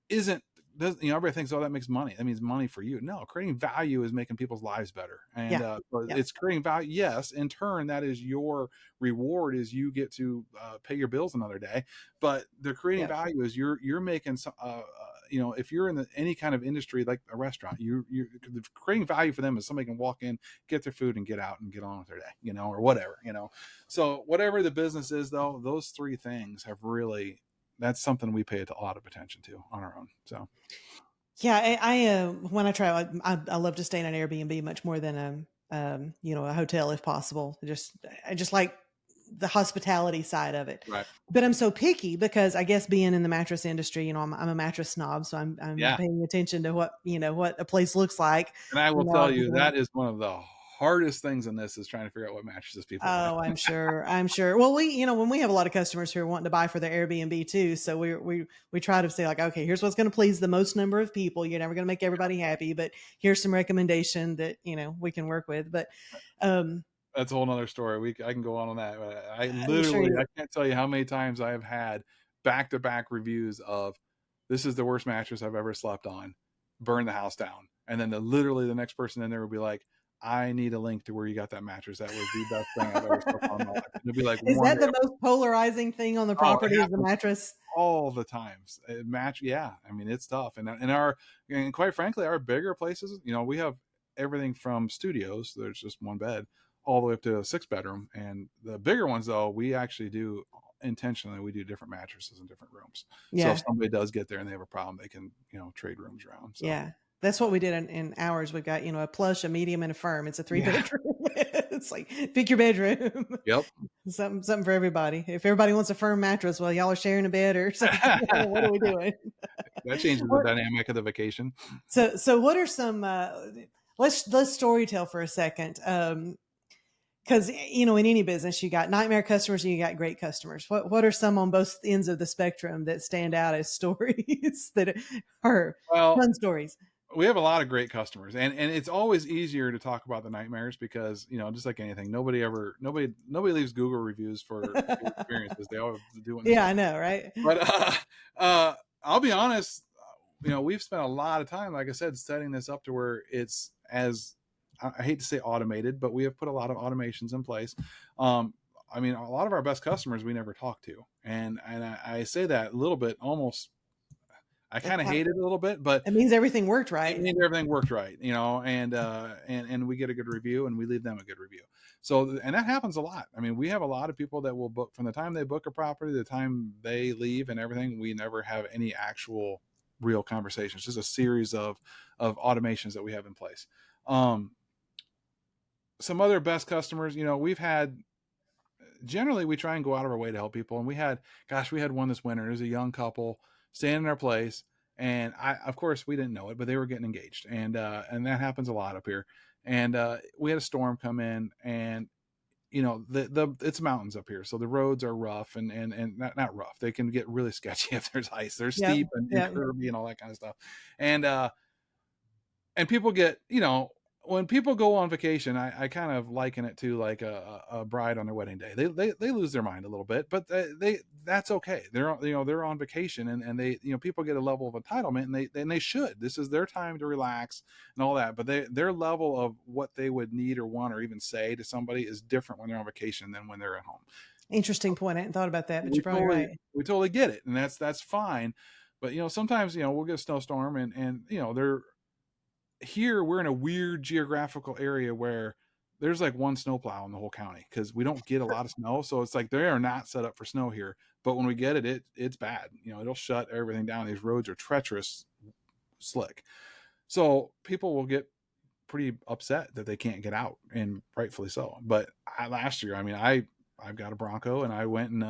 isn't everybody thinks, oh, that makes money, that means money for you. No, creating value is making people's lives better, and Yeah. Yeah. it's creating value. Yes, in turn, that is your reward, is you get to pay your bills another day. But the creating Yeah. value is you're making some if you're in any kind of industry like a restaurant, you're creating value for them is somebody can walk in, get their food, and get out and get on with their day, or whatever. So whatever the business is, though, those 3 things have really, that's something we pay a lot of attention to on our own. So Yeah, when I travel, I love to stay in an Airbnb much more than a hotel if possible. I just like the hospitality side of it. right. But I'm so picky because I guess being in the mattress industry, I'm a mattress snob, so I'm Yeah. paying attention to what a place looks like. And I will I tell can you, go in. that is one of the hardest things in this, is trying to figure out what mattresses people buy. Oh, I'm sure. I'm sure. Well, when we have a lot of customers who are wanting to buy for their Airbnb too, so we try to say like, okay, here's what's going to please the most number of people. You're never going to make everybody happy, but here's some recommendation that we can work with. But um, That's a whole nother story. I can go on that. I I'm sure literally, I can't tell you how many times I have had back-to-back reviews of, this is the worst mattress I've ever slept on, burn the house down. And then literally the next person in there will be like, I need a link to where you got that mattress. That was the best thing I've ever slept on in my life. And it'll be like is one that day. the most polarizing thing on the Oh, it property is the happens mattress? all the times. Yeah. I mean, it's tough. And quite frankly, our bigger places, we have everything from studios, there's just one bed, all the way up to a 6-bedroom. And the bigger ones, though, we actually do intentionally, we do different mattresses in different rooms. So if Yeah, somebody does get there and they have a problem, they can, trade rooms around. So yeah. That's what we did in ours. We've got a plush, a medium, and a firm. It's a yeah. 3-bedroom. It's like pick your bedroom. Yep. Something for everybody. If everybody wants a firm mattress, well, y'all are sharing a bed or something. What are we doing? That changes the dynamic of the vacation. So what are some? Let's story tell for a second. Because in any business, you got nightmare customers and you got great customers. What are some on both ends of the spectrum that stand out as stories that are Well, fun stories? we have a lot of great customers, and it's always easier to talk about the nightmares because, just like anything, nobody leaves Google reviews for good experiences. They always do it in the Yeah, I store. know, right? But I'll be honest, we've spent a lot of time, like I said, setting this up to where it's, as I hate to say automated, but we have put a lot of automations in place. I mean, a lot of our best customers we never talk to, and I say that a little bit, almost, I kind of hate it a little bit, but It means everything worked it right. means everything worked right, and we get a good review, and we leave them a good review. So, and that happens a lot. I mean, we have a lot of people that will book from the time they book a property, the time they leave and everything. We never have any actual real conversations, just a series of automations that we have in place. Some other best customers, we've had, generally we try and go out of our way to help people. And we had one this winter. It was a young couple staying in our place. And of course we didn't know it, but they were getting engaged. And that happens a lot up here. and we had a storm come in, and it's mountains up here, so the roads are rough and not rough. They can get really sketchy if there's ice. They're Yep. steep and Yep. curvy and all that kind of stuff. And people get, when people go on vacation, I kind of liken it to like a bride on their wedding day. They lose their mind a little bit, but that's okay. They're on vacation, and they, people get a level of entitlement, and they should. This is their time to relax and all that. But their level of what they would need or want or even say to somebody is different when they're on vacation than when they're at home. Interesting point. I hadn't thought about that, but you're probably right. We totally get it, and that's fine. But sometimes we'll get a snowstorm, and they're here. We're in a weird geographical area where there's like one snowplow in the whole county because we don't get a lot of snow. So it's like they are not set up for snow here. But when we get it, it's bad. It'll shut everything down. These roads are treacherous, slick. So people will get pretty upset that they can't get out, and rightfully so. But last year, I've got a Bronco, and I went and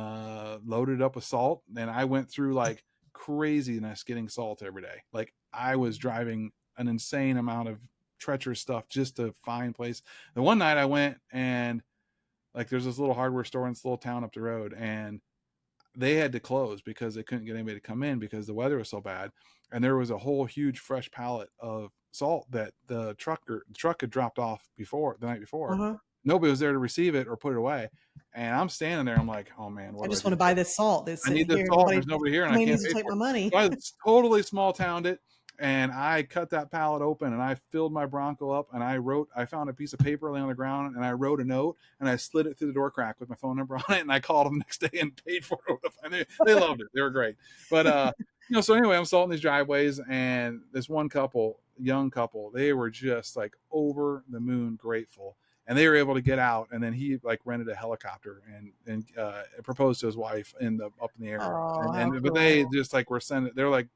loaded up with salt, and I went through like craziness getting salt every day. Like I was driving an insane amount of treacherous stuff just to find place. The one night I went, and like there's this little hardware store in this little town up the road, and they had to close because they couldn't get anybody to come in because the weather was so bad. And there was a whole huge fresh pallet of salt that the truck had dropped off the night before. Uh-huh. Nobody was there to receive it or put it away. And I'm standing there. I'm like, oh man, I just want to buy this salt. I need this salt. There's nobody here, and I can't take my money. So I totally small towned it. And I cut that pallet open, and I filled my Bronco up, and I found a piece of paper laying on the ground, and I wrote a note, and I slid it through the door crack with my phone number on it, and I called them the next day and paid for it. They loved it. They were great. But, so anyway, I'm salting these driveways, and this one young couple, they were just like over the moon grateful. And they were able to get out, and then he like rented a helicopter and proposed to his wife up in the air. Oh, but they just like were sending, they're like,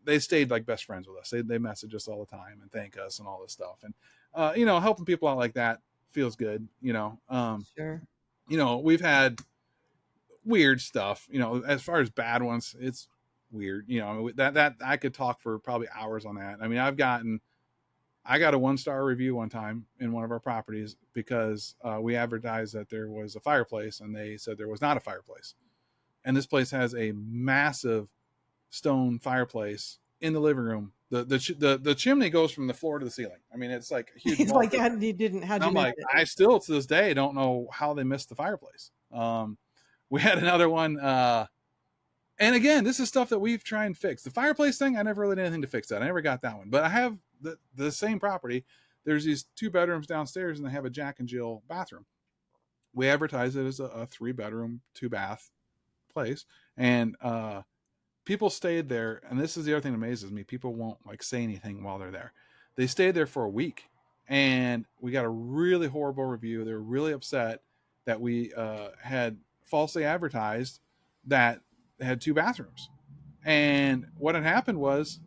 they stayed like best friends with us. They message us all the time and thank us and all this stuff. And, helping people out like that feels good, Sure. We've had weird stuff, as far as bad ones, it's weird, that I could talk for probably hours on that. I mean, I got a 1-star review one time in one of our properties because we advertised that there was a fireplace, and they said there was not a fireplace. And this place has a massive stone fireplace in the living room. The chimney goes from the floor to the ceiling. I mean, it's like a huge. It's like you didn't. How'd you? I'm like, I still to this day don't know how they missed the fireplace. We had another one, and again, this is stuff that we've tried and fixed. The fireplace thing, I never really did anything to fix that. I never got that one, but I have the same property. There's these 2 bedrooms downstairs, and they have a Jack and Jill bathroom. We advertise it as a 3-bedroom, 2-bath place, and people stayed there, and this is the other thing that amazes me. People won't like say anything while they're there. They stayed there for a week, and we got a really horrible review. They were really upset that we had falsely advertised that had 2 bathrooms. And what had happened was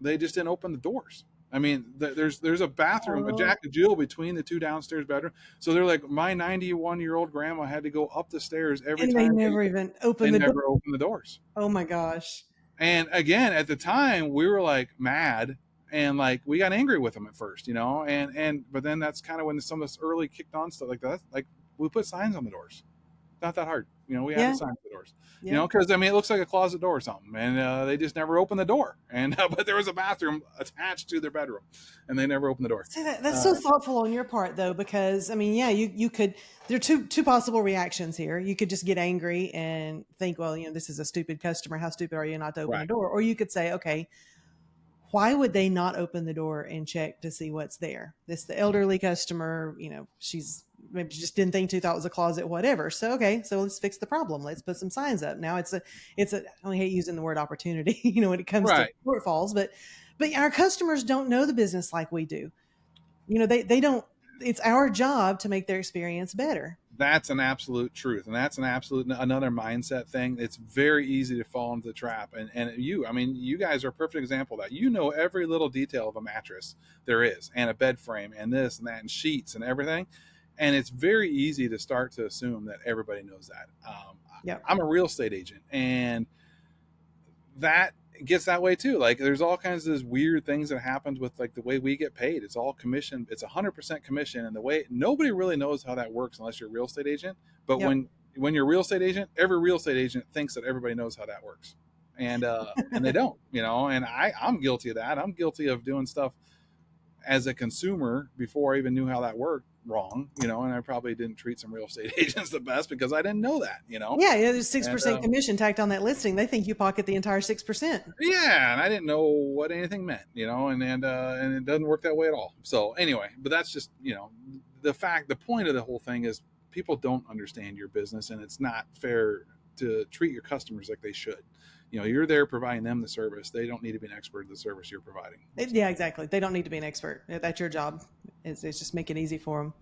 they just didn't open the doors. I mean, there's a bathroom, a Jack and Jill between the 2 downstairs bedrooms. So they're like, my 91-year-old grandma had to go up the stairs every time. They never even opened the doors. Oh my gosh. And again, at the time, we were like mad, and like we got angry with them at first, but then that's kind of when some of this early kicked on stuff like that. Like we put signs on the doors. Not that hard. We had signs on the doors, because I mean, it looks like a closet door or something, and they just never opened the door. And but there was a bathroom attached to their bedroom, and they never opened the door. See, that's so thoughtful on your part, though, because I mean, you could. There are two possible reactions here. You could just get angry and think, well, this is a stupid customer. How stupid are you not to open the door? Or you could say, okay, why would they not open the door and check to see what's there? The elderly customer, she's maybe just didn't think thought it was a closet, whatever. So, okay, so let's fix the problem. Let's put some signs up. Now I only hate using the word opportunity, when it comes to shortfalls, but our customers don't know the business like we do. They don't, it's our job to make their experience better. That's an absolute truth. And that's another mindset thing. It's very easy to fall into the trap. And you guys are a perfect example of that. Every little detail of a mattress there is, and a bed frame, and this and that, and sheets and everything. And it's very easy to start to assume that everybody knows that. I'm a real estate agent, and that it gets that way too. Like there's all kinds of these weird things that happens with like the way we get paid. It's all commission. It's 100% commission, and the way nobody really knows how that works unless you're a real estate agent. But Yep. when you're a real estate agent, every real estate agent thinks that everybody knows how that works, and they don't. And I'm guilty of that. I'm guilty of doing stuff as a consumer before I even knew how that worked wrong, and I probably didn't treat some real estate agents the best because I didn't know that, Yeah, there's 6% commission tacked on that listing. They think you pocket the entire 6%. Yeah, and I didn't know what anything meant, and it doesn't work that way at all. So anyway, but that's just, the point of the whole thing is people don't understand your business, and it's not fair to treat your customers like they should. You're there providing them the service. They don't need to be an expert at the service you're providing. Yeah, exactly. They don't need to be an expert. That's your job. It's just make it easy for them.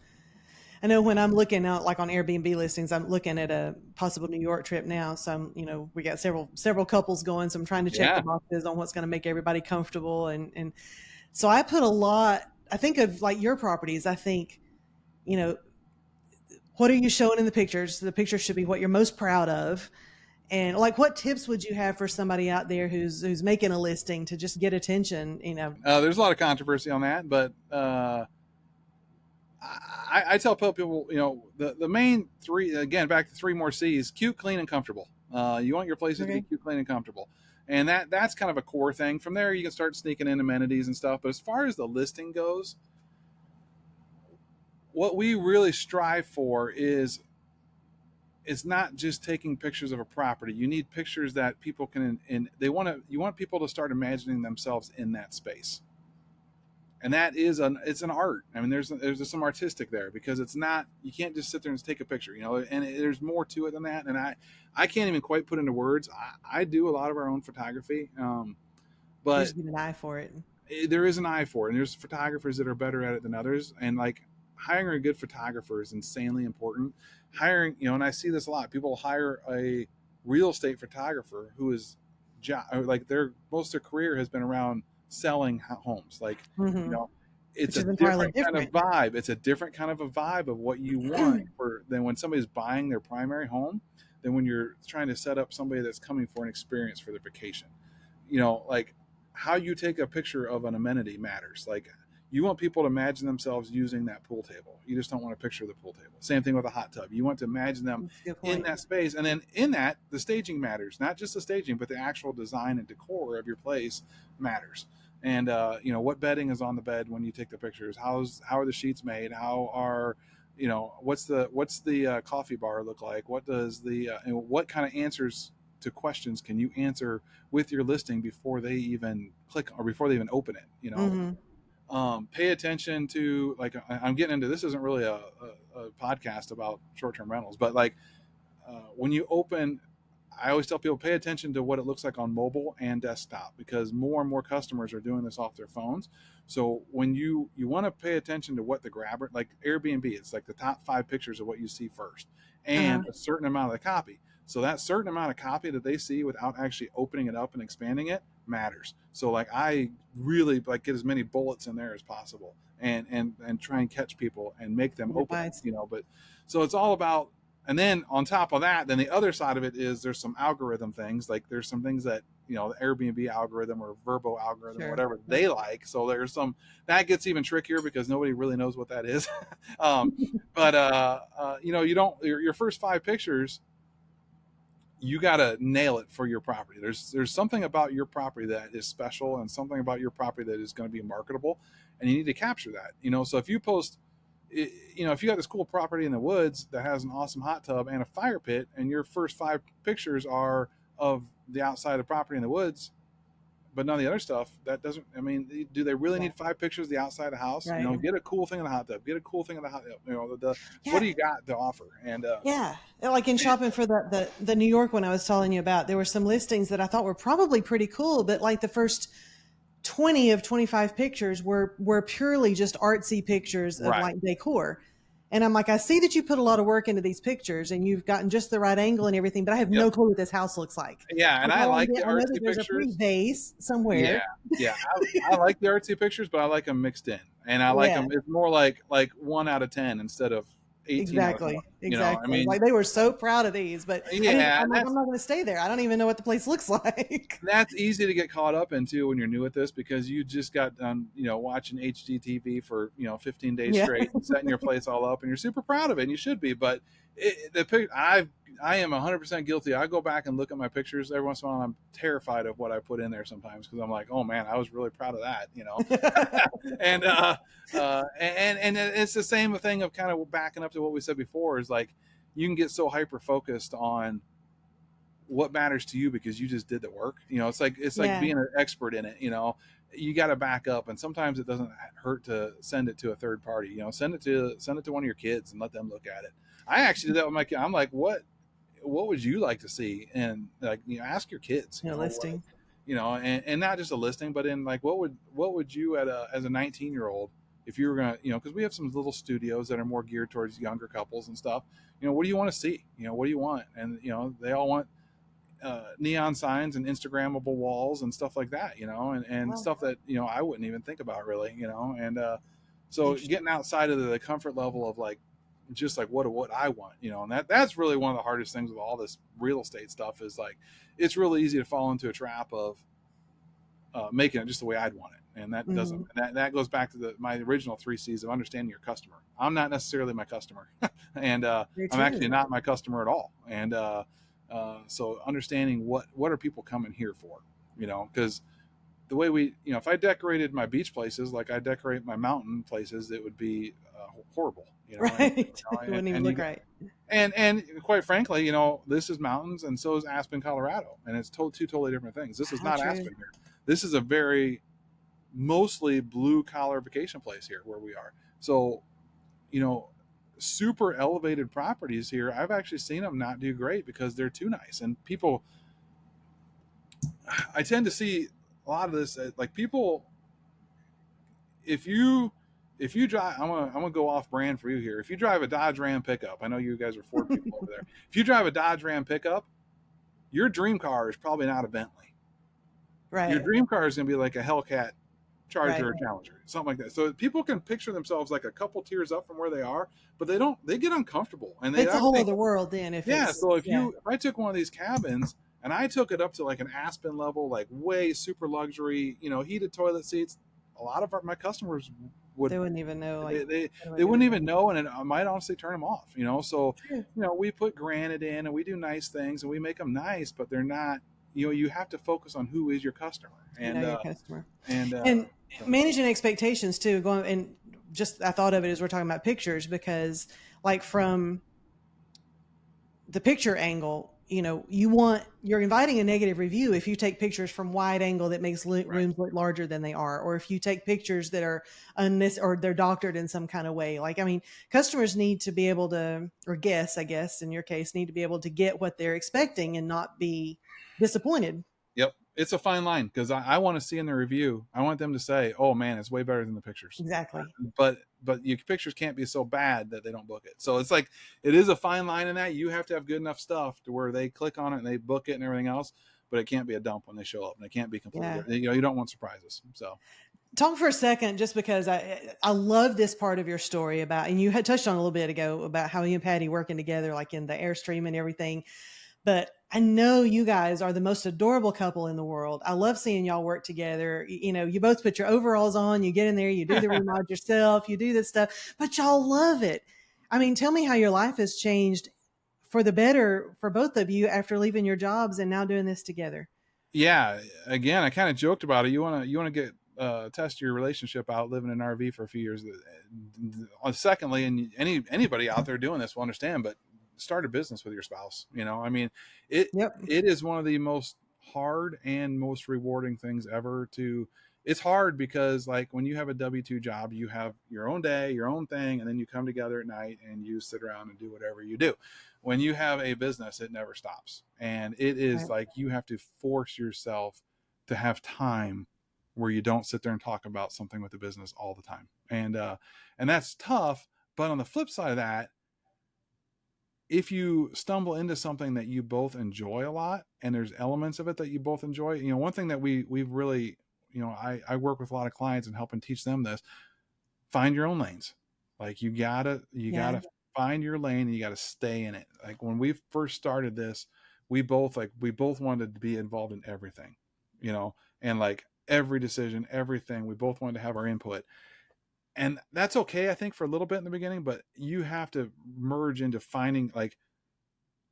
I know when I'm looking out, like on Airbnb listings, I'm looking at a possible New York trip now. So we got several couples going. So I'm trying to check the boxes on what's going to make everybody comfortable. And so I put a lot, I think of like your properties. I think, what are you showing in the pictures? The pictures should be what you're most proud of. And like, what tips would you have for somebody out there who's making a listing to just get attention? There's a lot of controversy on that, but I tell people, the main three, again, back to 3 more C's: cute, clean, and comfortable. You want your places to be cute, clean, and comfortable, and that's kind of a core thing. From there, you can start sneaking in amenities and stuff. But as far as the listing goes, what we really strive for is. It's not just taking pictures of a property. You need pictures that people can, and you want people to start imagining themselves in that space. And that is it's an art. I mean, there's some artistic there, because it's not, you can't just sit there and take a picture, and there's more to it than that. And I can't even quite put into words. I do a lot of our own photography. But there's an eye for it. There is an eye for it. And there's photographers that are better at it than others. And like hiring a good photographer is insanely important. Hiring, and I see this a lot. People hire a real estate photographer who is like most of their career has been around selling homes. Like, it's a different kind of vibe. It's a different kind of a vibe of what you want than when somebody's buying their primary home, than when you're trying to set up somebody that's coming for an experience for their vacation. Like how you take a picture of an amenity matters. Like, you want people to imagine themselves using that pool table. You just don't want to picture the pool table. Same thing with a hot tub. You want to imagine them in that space. And then in that, the staging matters. Not just the staging, but the actual design and decor of your place matters. And, what bedding is on the bed when you take the pictures? How are the sheets made? How are, what's the coffee bar look like? What does what kind of answers to questions can you answer with your listing before they even click or before they even open it? Pay attention to, like, I'm getting into, this isn't really a podcast about short-term rentals, but like when you open, I always tell people, pay attention to what it looks like on mobile and desktop, because more and more customers are doing this off their phones. So when you want to pay attention to what the grabber, like Airbnb, it's like the top 5 pictures of what you see first, and a certain amount of the copy. So that certain amount of copy that they see without actually opening it up and expanding it matters. So like, I really like get as many bullets in there as possible, and try and catch people and make them open, but so it's all about. And then on top of that, then the other side of it is there's some algorithm things. Like there's some things that, the Airbnb algorithm or Verbo algorithm, or whatever they like. So there's some, that gets even trickier because nobody really knows what that is. You don't, your first 5 pictures, you got to nail it for your property. There's something about your property that is special, and something about your property that is going to be marketable, and you need to capture that. So if you post, if you got this cool property in the woods that has an awesome hot tub and a fire pit, and your first 5 pictures are of the outside of the property in the woods, but none of the other stuff, that doesn't, do they really need 5 pictures of the outside of the house? Right. Get a cool thing in the hot tub, get a cool thing in the hot tub, what do you got to offer? And like in shopping for the New York one I was telling you about, there were some listings that I thought were probably pretty cool, but like the first 20 of 25 pictures were purely just artsy pictures of like decor. And I'm like, I see that you put a lot of work into these pictures and you've gotten just the right angle and everything, but I have no clue what this house looks like. Yeah, and I like the artsy pictures. There's a pretty vase somewhere. Yeah. I like the artsy pictures, but I like them mixed in, and I like them. It's more like 1 out of 10 instead of 18 out of 20. Exactly. You know, I Exactly. mean, Like they were so proud of these, but yeah, I'm like, I'm not going to stay there. I don't even know what the place looks like. that's easy to get caught up into when you're new at this, because you just got done, watching HGTV for 15 days Yeah. straight and setting your place all up, and you're super proud of it, and you should be. But I am 100% guilty. I go back and look at my pictures every once in a while, and I'm terrified of what I put in there sometimes, because I'm like, oh man, I was really proud of that. And and it's the same thing of kind of backing up to what we said before, is like you can get so hyper focused on what matters to you because you just did the work. It's like Yeah. being an expert in it. You got to back up, and sometimes it doesn't hurt to send it to a third party. Send it to one of your kids and let them look at it. I actually did that with my kid. I'm like, what would you like to see? And like, ask your kids, Listing. and not just a listing, but in like, what would you as a 19-year-old, if you were gonna, because we have some little studios that are more geared towards younger couples and stuff. What do you want to see? What do you want? And they all want neon signs and Instagrammable walls and stuff like that, and stuff that I wouldn't even think about really, and so getting outside of the comfort level of like just like what I want, and that's really one of the hardest things with all this real estate stuff, is like it's really easy to fall into a trap of making it just the way I'd want it, and that doesn't. That goes back to my original 3 C's of understanding your customer. I'm not necessarily my customer, and I'm actually not my customer at all, and so understanding what are people coming here for, because the way we, if I decorated my beach places like I decorate my mountain places, it would be horrible, Right. It wouldn't even look right. And quite frankly, this is mountains, and so is Aspen, Colorado, and it's two totally different things. This is not Aspen here. This is a very mostly blue collar vacation place here where we are. So, super elevated properties here, I've actually seen them not do great because they're too nice. And people, I tend to see a lot of this, like people, if you drive, I'm gonna go off brand for you here. If you drive a Dodge Ram pickup, I know you guys are Ford people over there. If you drive a Dodge Ram pickup, your dream car is probably not a Bentley. Right. Your dream car is gonna be like a Hellcat Charger or Challenger, something like that. So people can picture themselves like a couple tiers up from where they are, but they get uncomfortable, and it's a whole other world then. If I took one of these cabins and I took it up to like an Aspen level, like way super luxury, heated toilet seats, a lot of my customers they wouldn't even know. Like, they wouldn't even know, and it might honestly turn them off. So we put granite in, and we do nice things, and we make them nice, but they're not. You have to focus on who is your customer, and your customer, and managing expectations too. I thought of it as we're talking about pictures, because like from the picture angle, you're inviting a negative review if you take pictures from wide angle that makes rooms look larger than they are, or if you take pictures that are or they're doctored in some kind of way. Like, customers need to be able to, or guests, I guess, in your case, need to be able to get what they're expecting and not be disappointed. Yep. It's a fine line, because I want to see in the review, I want them to say, oh man, it's way better than the pictures. Exactly. But your pictures can't be so bad that they don't book it. So it's like, it is a fine line in that. You have to have good enough stuff to where they click on it and they book it and everything else, but it can't be a dump when they show up, and it can't be completely, you don't want surprises. So talk for a second, just because I love this part of your story about, and you had touched on a little bit ago about how you and Patty working together, like in the Airstream and everything. But I know you guys are the most adorable couple in the world. I love seeing y'all work together. You both put your overalls on, you get in there, you do the remodel yourself, you do this stuff, but y'all love it. Tell me how your life has changed for the better for both of you after leaving your jobs and now doing this together. Yeah. Again, I kind of joked about it. You want to get, test your relationship out living in an RV for a few years. Secondly, and anybody out there doing this will understand, but start a business with your spouse. It is one of the most hard and most rewarding things ever. It's hard because, like, when you have a W-2 job, you have your own day, your own thing, and then you come together at night and you sit around and do whatever you do. When you have a business, it never stops, and it is like you have to force yourself to have time where you don't sit there and talk about something with the business all the time, and that's tough. But on the flip side of that, if you stumble into something that you both enjoy a lot, and there's elements of it that you both enjoy, one thing that we've really, I work with a lot of clients and helping teach them this: find your own lanes. Like, you gotta find your lane and you got to stay in it. Like when we first started this, we both wanted to be involved in everything, and like every decision, everything, we both wanted to have our input. And that's okay, I think, for a little bit in the beginning, but you have to merge into finding, like,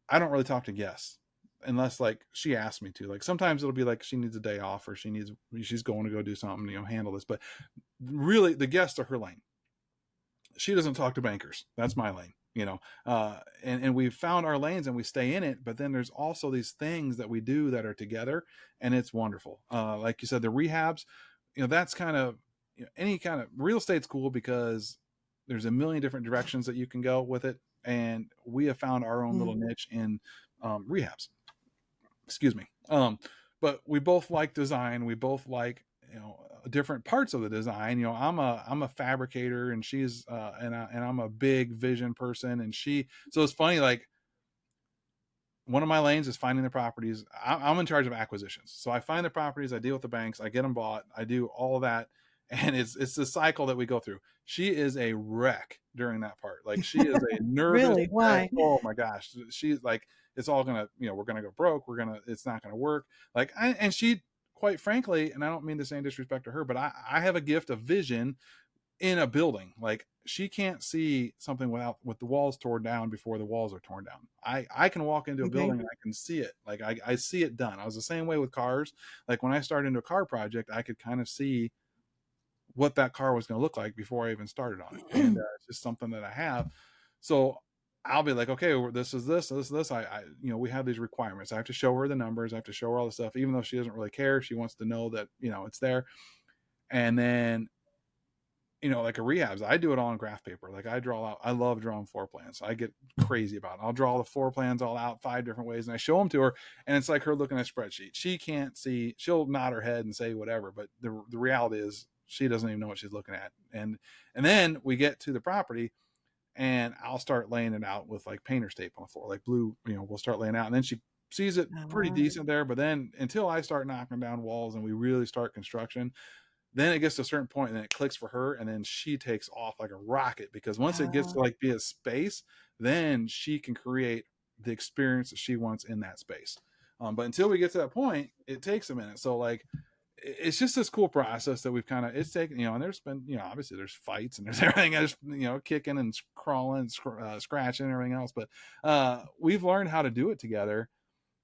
I don't really talk to guests unless like she asks me to. Like sometimes it'll be like she needs a day off or she's going to go do something, handle this. But really the guests are her lane. She doesn't talk to bankers. That's my lane, and we've found our lanes and we stay in it. But then there's also these things that we do that are together, and it's wonderful. Like you said, the rehabs, that's kind of, any kind of real estate's cool because there's a million different directions that you can go with it. And we have found our own little niche in rehabs. Excuse me. But we both like design. We both like, different parts of the design. I'm a fabricator, and she's and I'm a big vision person, and so it's funny, like one of my lanes is finding the properties. I'm in charge of acquisitions, so I find the properties, I deal with the banks, I get them bought, I do all of that, and it's the cycle that we go through. She is a wreck during that part. Like she is a nervous Really? Why? wreck. Oh my gosh, she's like, it's all gonna, we're gonna go broke. It's not gonna work. Like, and she, quite frankly, and I don't mean this any disrespect to her, but I have a gift of vision in a building. Like she can't see something with the walls torn down before the walls are torn down. I can walk into a building and I can see it. Like I see it done. I was the same way with cars. Like when I started into a car project, I could kind of see what that car was going to look like before I even started on it. And it's just something that I have. So I'll be like, okay, this is this. I we have these requirements. I have to show her the numbers. I have to show her all the stuff, even though she doesn't really care. She wants to know that, it's there. And then, like a rehabs, I do it all on graph paper. Like I love drawing floor plans. I get crazy about it. I'll draw the floor plans all out 5 different ways and I show them to her, and it's like her looking at a spreadsheet. She can't see, she'll nod her head and say whatever, but the reality is she doesn't even know what she's looking at. And then we get to the property and I'll start laying it out with like painter's tape on the floor, like blue, we'll start laying out, and then she sees it pretty decent there. But then until I start knocking down walls and we really start construction, then it gets to a certain point and then it clicks for her, and then she takes off like a rocket, because once it gets to like be a space, then she can create the experience that she wants in that space. But until we get to that point, it takes a minute. So like, it's just this cool process that we've kind of, it's taken, and there's been, obviously there's fights and there's everything, there's, kicking and crawling, scratching and everything else. But we've learned how to do it together,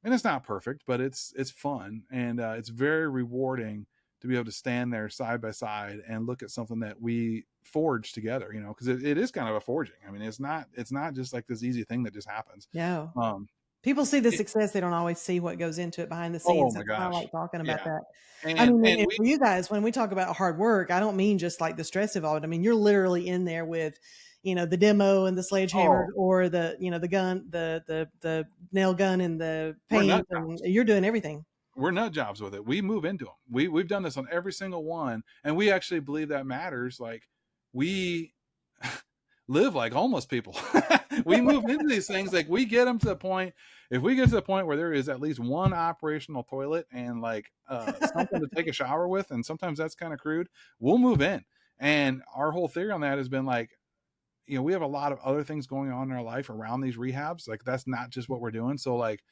and it's not perfect, but it's fun. And it's very rewarding to be able to stand there side by side and look at something that we forged together, because it is kind of a forging. I mean, it's not just like this easy thing that just happens. Yeah. People see the success. They don't always see what goes into it behind the scenes. Oh my gosh. I like talking about that. And, I mean, for you guys, when we talk about hard work, I don't mean just like the stress of it. I mean, you're literally in there with, the demo and the sledgehammer, or the, the gun, the nail gun and the paint, and you're doing everything. We're nut jobs with it. We move into them. We've done this on every single one, and we actually believe that matters. Like we live like homeless people. We move into these things. Like we get them to the point. If we get to the point where there is at least one operational toilet and like something to take a shower with, and sometimes that's kind of crude, we'll move in. And our whole theory on that has been like, we have a lot of other things going on in our life around these rehabs. Like that's not just what we're doing. So like,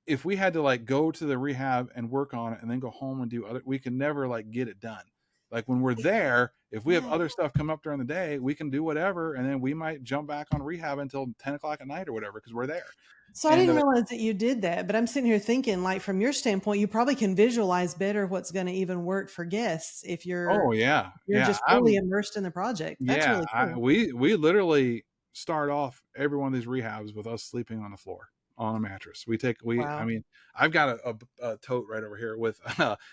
if we had to like go to the rehab and work on it and then go home and do other, we can never like get it done. Like when we're there, if we have other stuff come up during the day, we can do whatever. And then we might jump back on rehab until 10 o'clock at night or whatever, because we're there. So I didn't realize that you did that, but I'm sitting here thinking, like, from your standpoint, you probably can visualize better what's going to even work for guests if you're, just fully immersed in the project. That's really cool. We literally start off every one of these rehabs with us sleeping on the floor on a mattress. I mean, I've got a tote right over here with,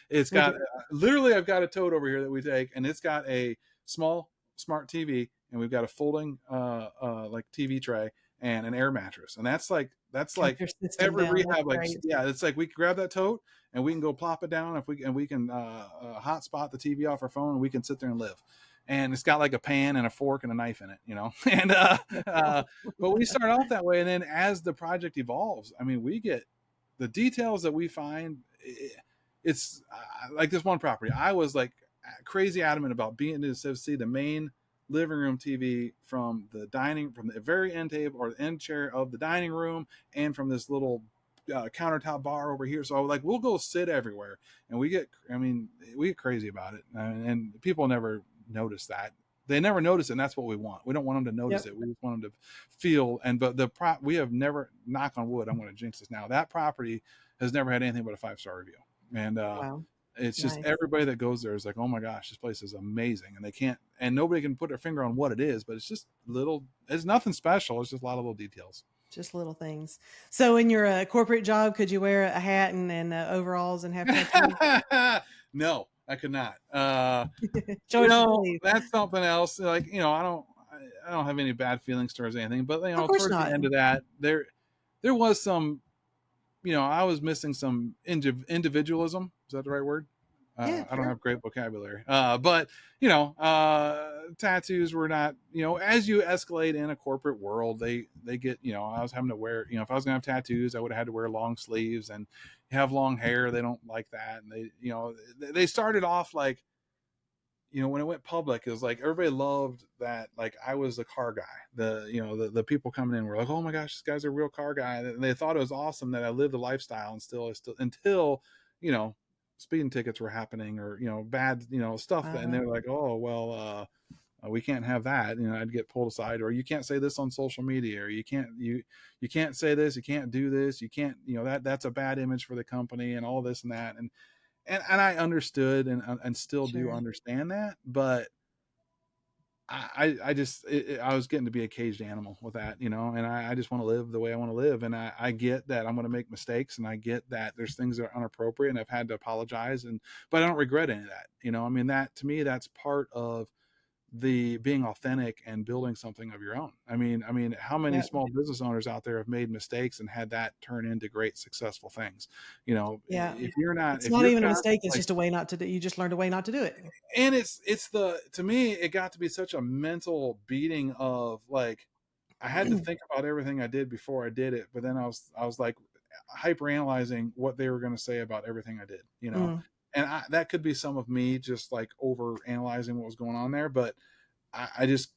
it's got, literally I've got a tote over here that we take, and it's got a small smart TV, and we've got a folding, like TV tray and an air mattress. And that's like every rehab, like, it's like we can grab that tote and we can go plop it down we can hotspot the TV off our phone, and we can sit there and live. And it's got like a pan and a fork and a knife in it, and but we start off that way. And then as the project evolves, I mean, we get the details that we find. It's like this one property, I was like crazy adamant about being able to see the main living room TV from the very end table or the end chair of the dining room, and from this little countertop bar over here. So like we'll go sit everywhere, and we get crazy about it, and people never notice that. They never notice it, and that's what we want. We don't want them to notice it. We just want them to feel. We have never, knock on wood, I'm going to jinx this now, that property has never had anything but a 5-star review. And Wow. it's just everybody that goes there is like, oh my gosh, this place is amazing. And nobody can put their finger on what it is, but it's just it's nothing special. It's just a lot of little details. Just little things. So in your corporate job, could you wear a hat and overalls and have tattoos? No, I could not. That's something else. Like, I don't have any bad feelings towards anything, but towards the end of that, there was some, I was missing some individualism. Is that the right word? Yeah, I don't have great vocabulary. But tattoos were not, as you escalate in a corporate world, they get, I was having to wear, if I was gonna have tattoos, I would have had to wear long sleeves and have long hair. They don't like that. And they started off like, when it went public, it was like everybody loved that. Like I was the car guy. The people coming in were like, oh my gosh, this guy's a real car guy. And they thought it was awesome that I lived the lifestyle and still until, speeding tickets were happening or, bad, stuff. And they're like, oh, well, we can't have that. I'd get pulled aside, or you can't say this on social media, or you can't say this, you can't do this. You can't, that's a bad image for the company and all this and that. And I understood and still do understand that, but I was getting to be a caged animal with that, and I just want to live the way I want to live. And I get that I'm going to make mistakes, and I get that there's things that are inappropriate, and I've had to apologize, but I don't regret any of that. That to me, that's part of the being authentic and building something of your own. I mean, how many small business owners out there have made mistakes and had that turn into great successful things? If you're not, it's not even a mistake. It's just a way not to do. You just learned a way not to do it. And to me, it got to be such a mental beating of like, I had to think about everything I did before I did it. But then I was like hyper analyzing what they were going to say about everything I did, and that could be some of me just like over analyzing what was going on there. But I just,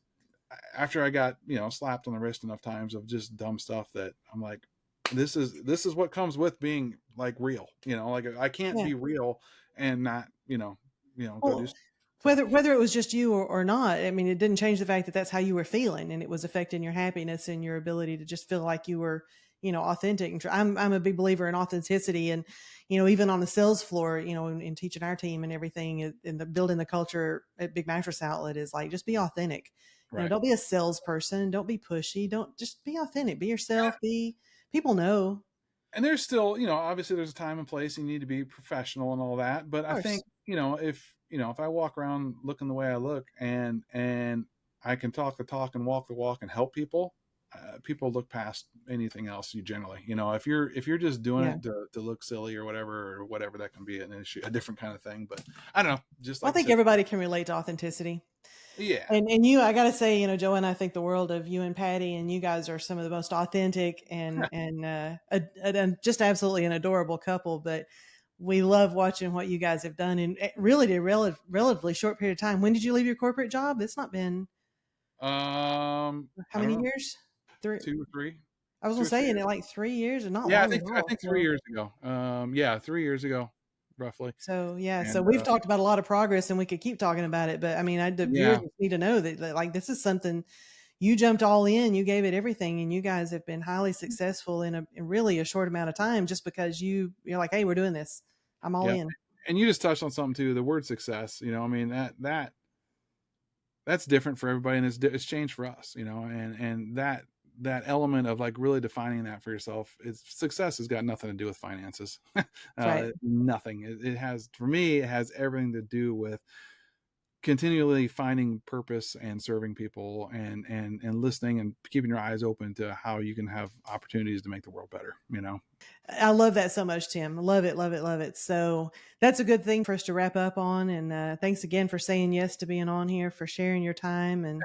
after I got, slapped on the wrist enough times of just dumb stuff, that I'm like, this is what comes with being like real, like I can't be real and not, go do stuff. Whether it was just you or not, I mean, it didn't change the fact that that's how you were feeling, and it was affecting your happiness and your ability to just feel like you were, authentic. And I'm a big believer in authenticity, and even on the sales floor, in teaching our team and everything, and building the culture at Big Mattress Outlet is like, just be authentic. Right. Don't be a salesperson. Don't be pushy. Don't, just be authentic. Be yourself. People know. And there's still, obviously there's a time and place. You need to be professional and all that. But I think, if I walk around looking the way I look and I can talk the talk and walk the walk and help people, people look past anything else. You generally, if you're just doing it to look silly or whatever that can be an issue, a different kind of thing. But I don't know. Just like I think everybody can relate to authenticity. Yeah. And I got to say, Joe and I think the world of you and Patty, and you guys are some of the most authentic and just absolutely an adorable couple. But we love watching what you guys have done in really a relatively short period of time. When did you leave your corporate job? It's not been how many years? 2 or 3. I was going to say in like 3 years, and not long I at all. think 3 years ago. 3 years ago. Roughly. So so we've talked about a lot of progress, and we could keep talking about it, but I mean, the viewers need to know that like this is something you jumped all in, you gave it everything, and you guys have been highly successful in really a short amount of time, just because you're like, hey, we're doing this. I'm all in. And you just touched on something too, the word success. I mean that's different for everybody, and it's changed for us. And that element of like really defining that for yourself, success has got nothing to do with finances. Right. Nothing. It has, for me, it has everything to do with continually finding purpose and serving people and listening and keeping your eyes open to how you can have opportunities to make the world better. I love that so much, Tim. Love it, love it, love it. So that's a good thing for us to wrap up on. And thanks again for saying yes to being on here, for sharing your time, and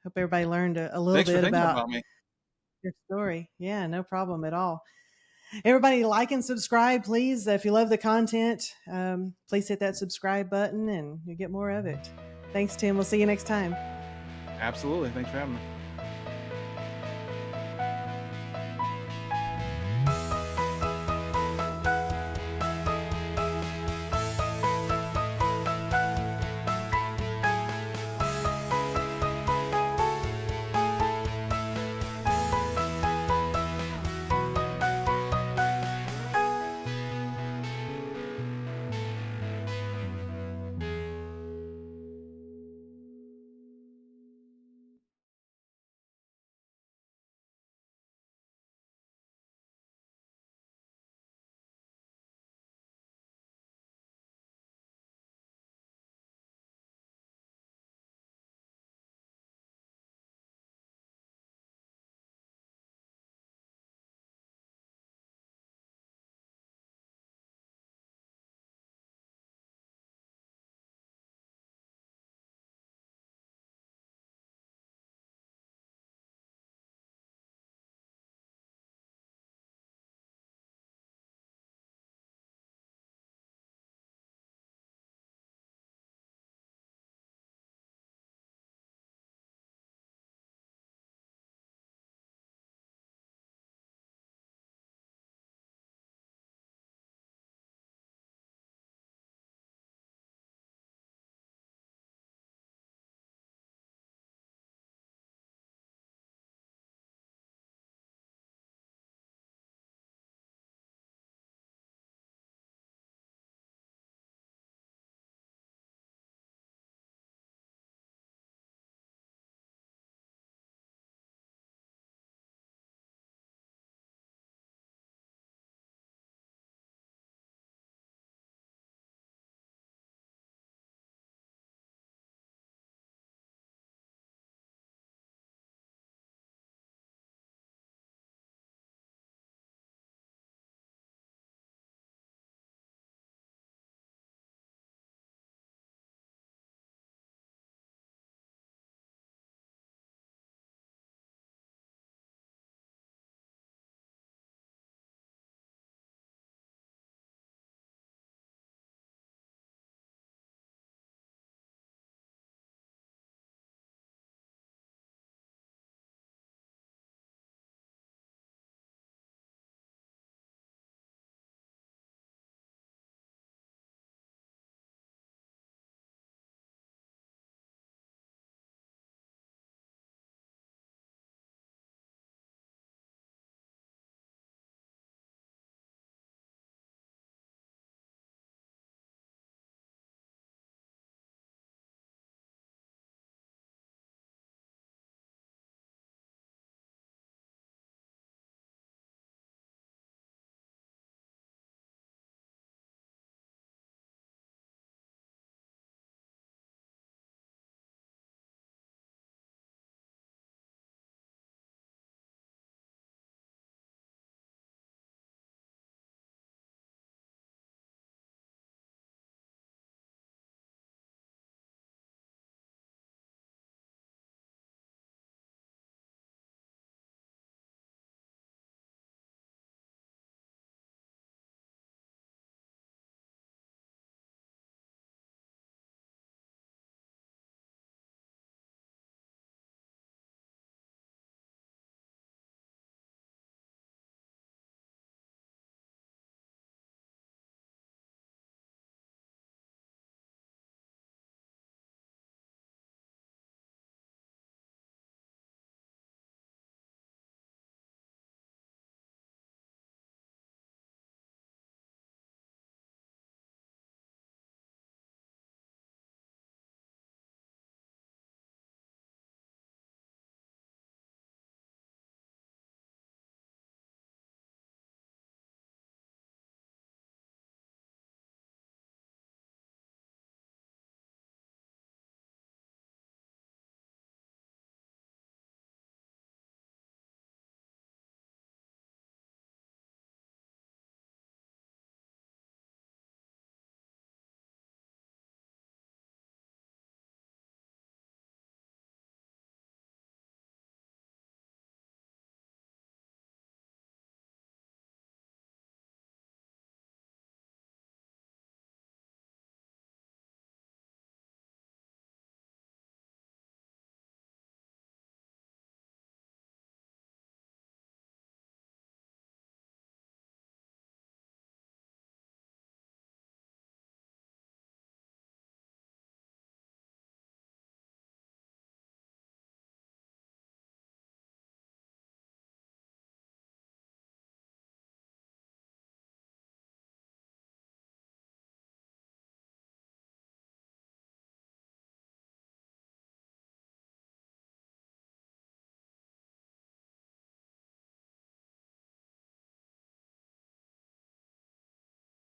hope everybody learned a little bit about your story. Yeah, no problem at all. Everybody like and subscribe, please. If you love the content, please hit that subscribe button and you get more of it. Thanks, Tim. We'll see you next time. Absolutely. Thanks for having me.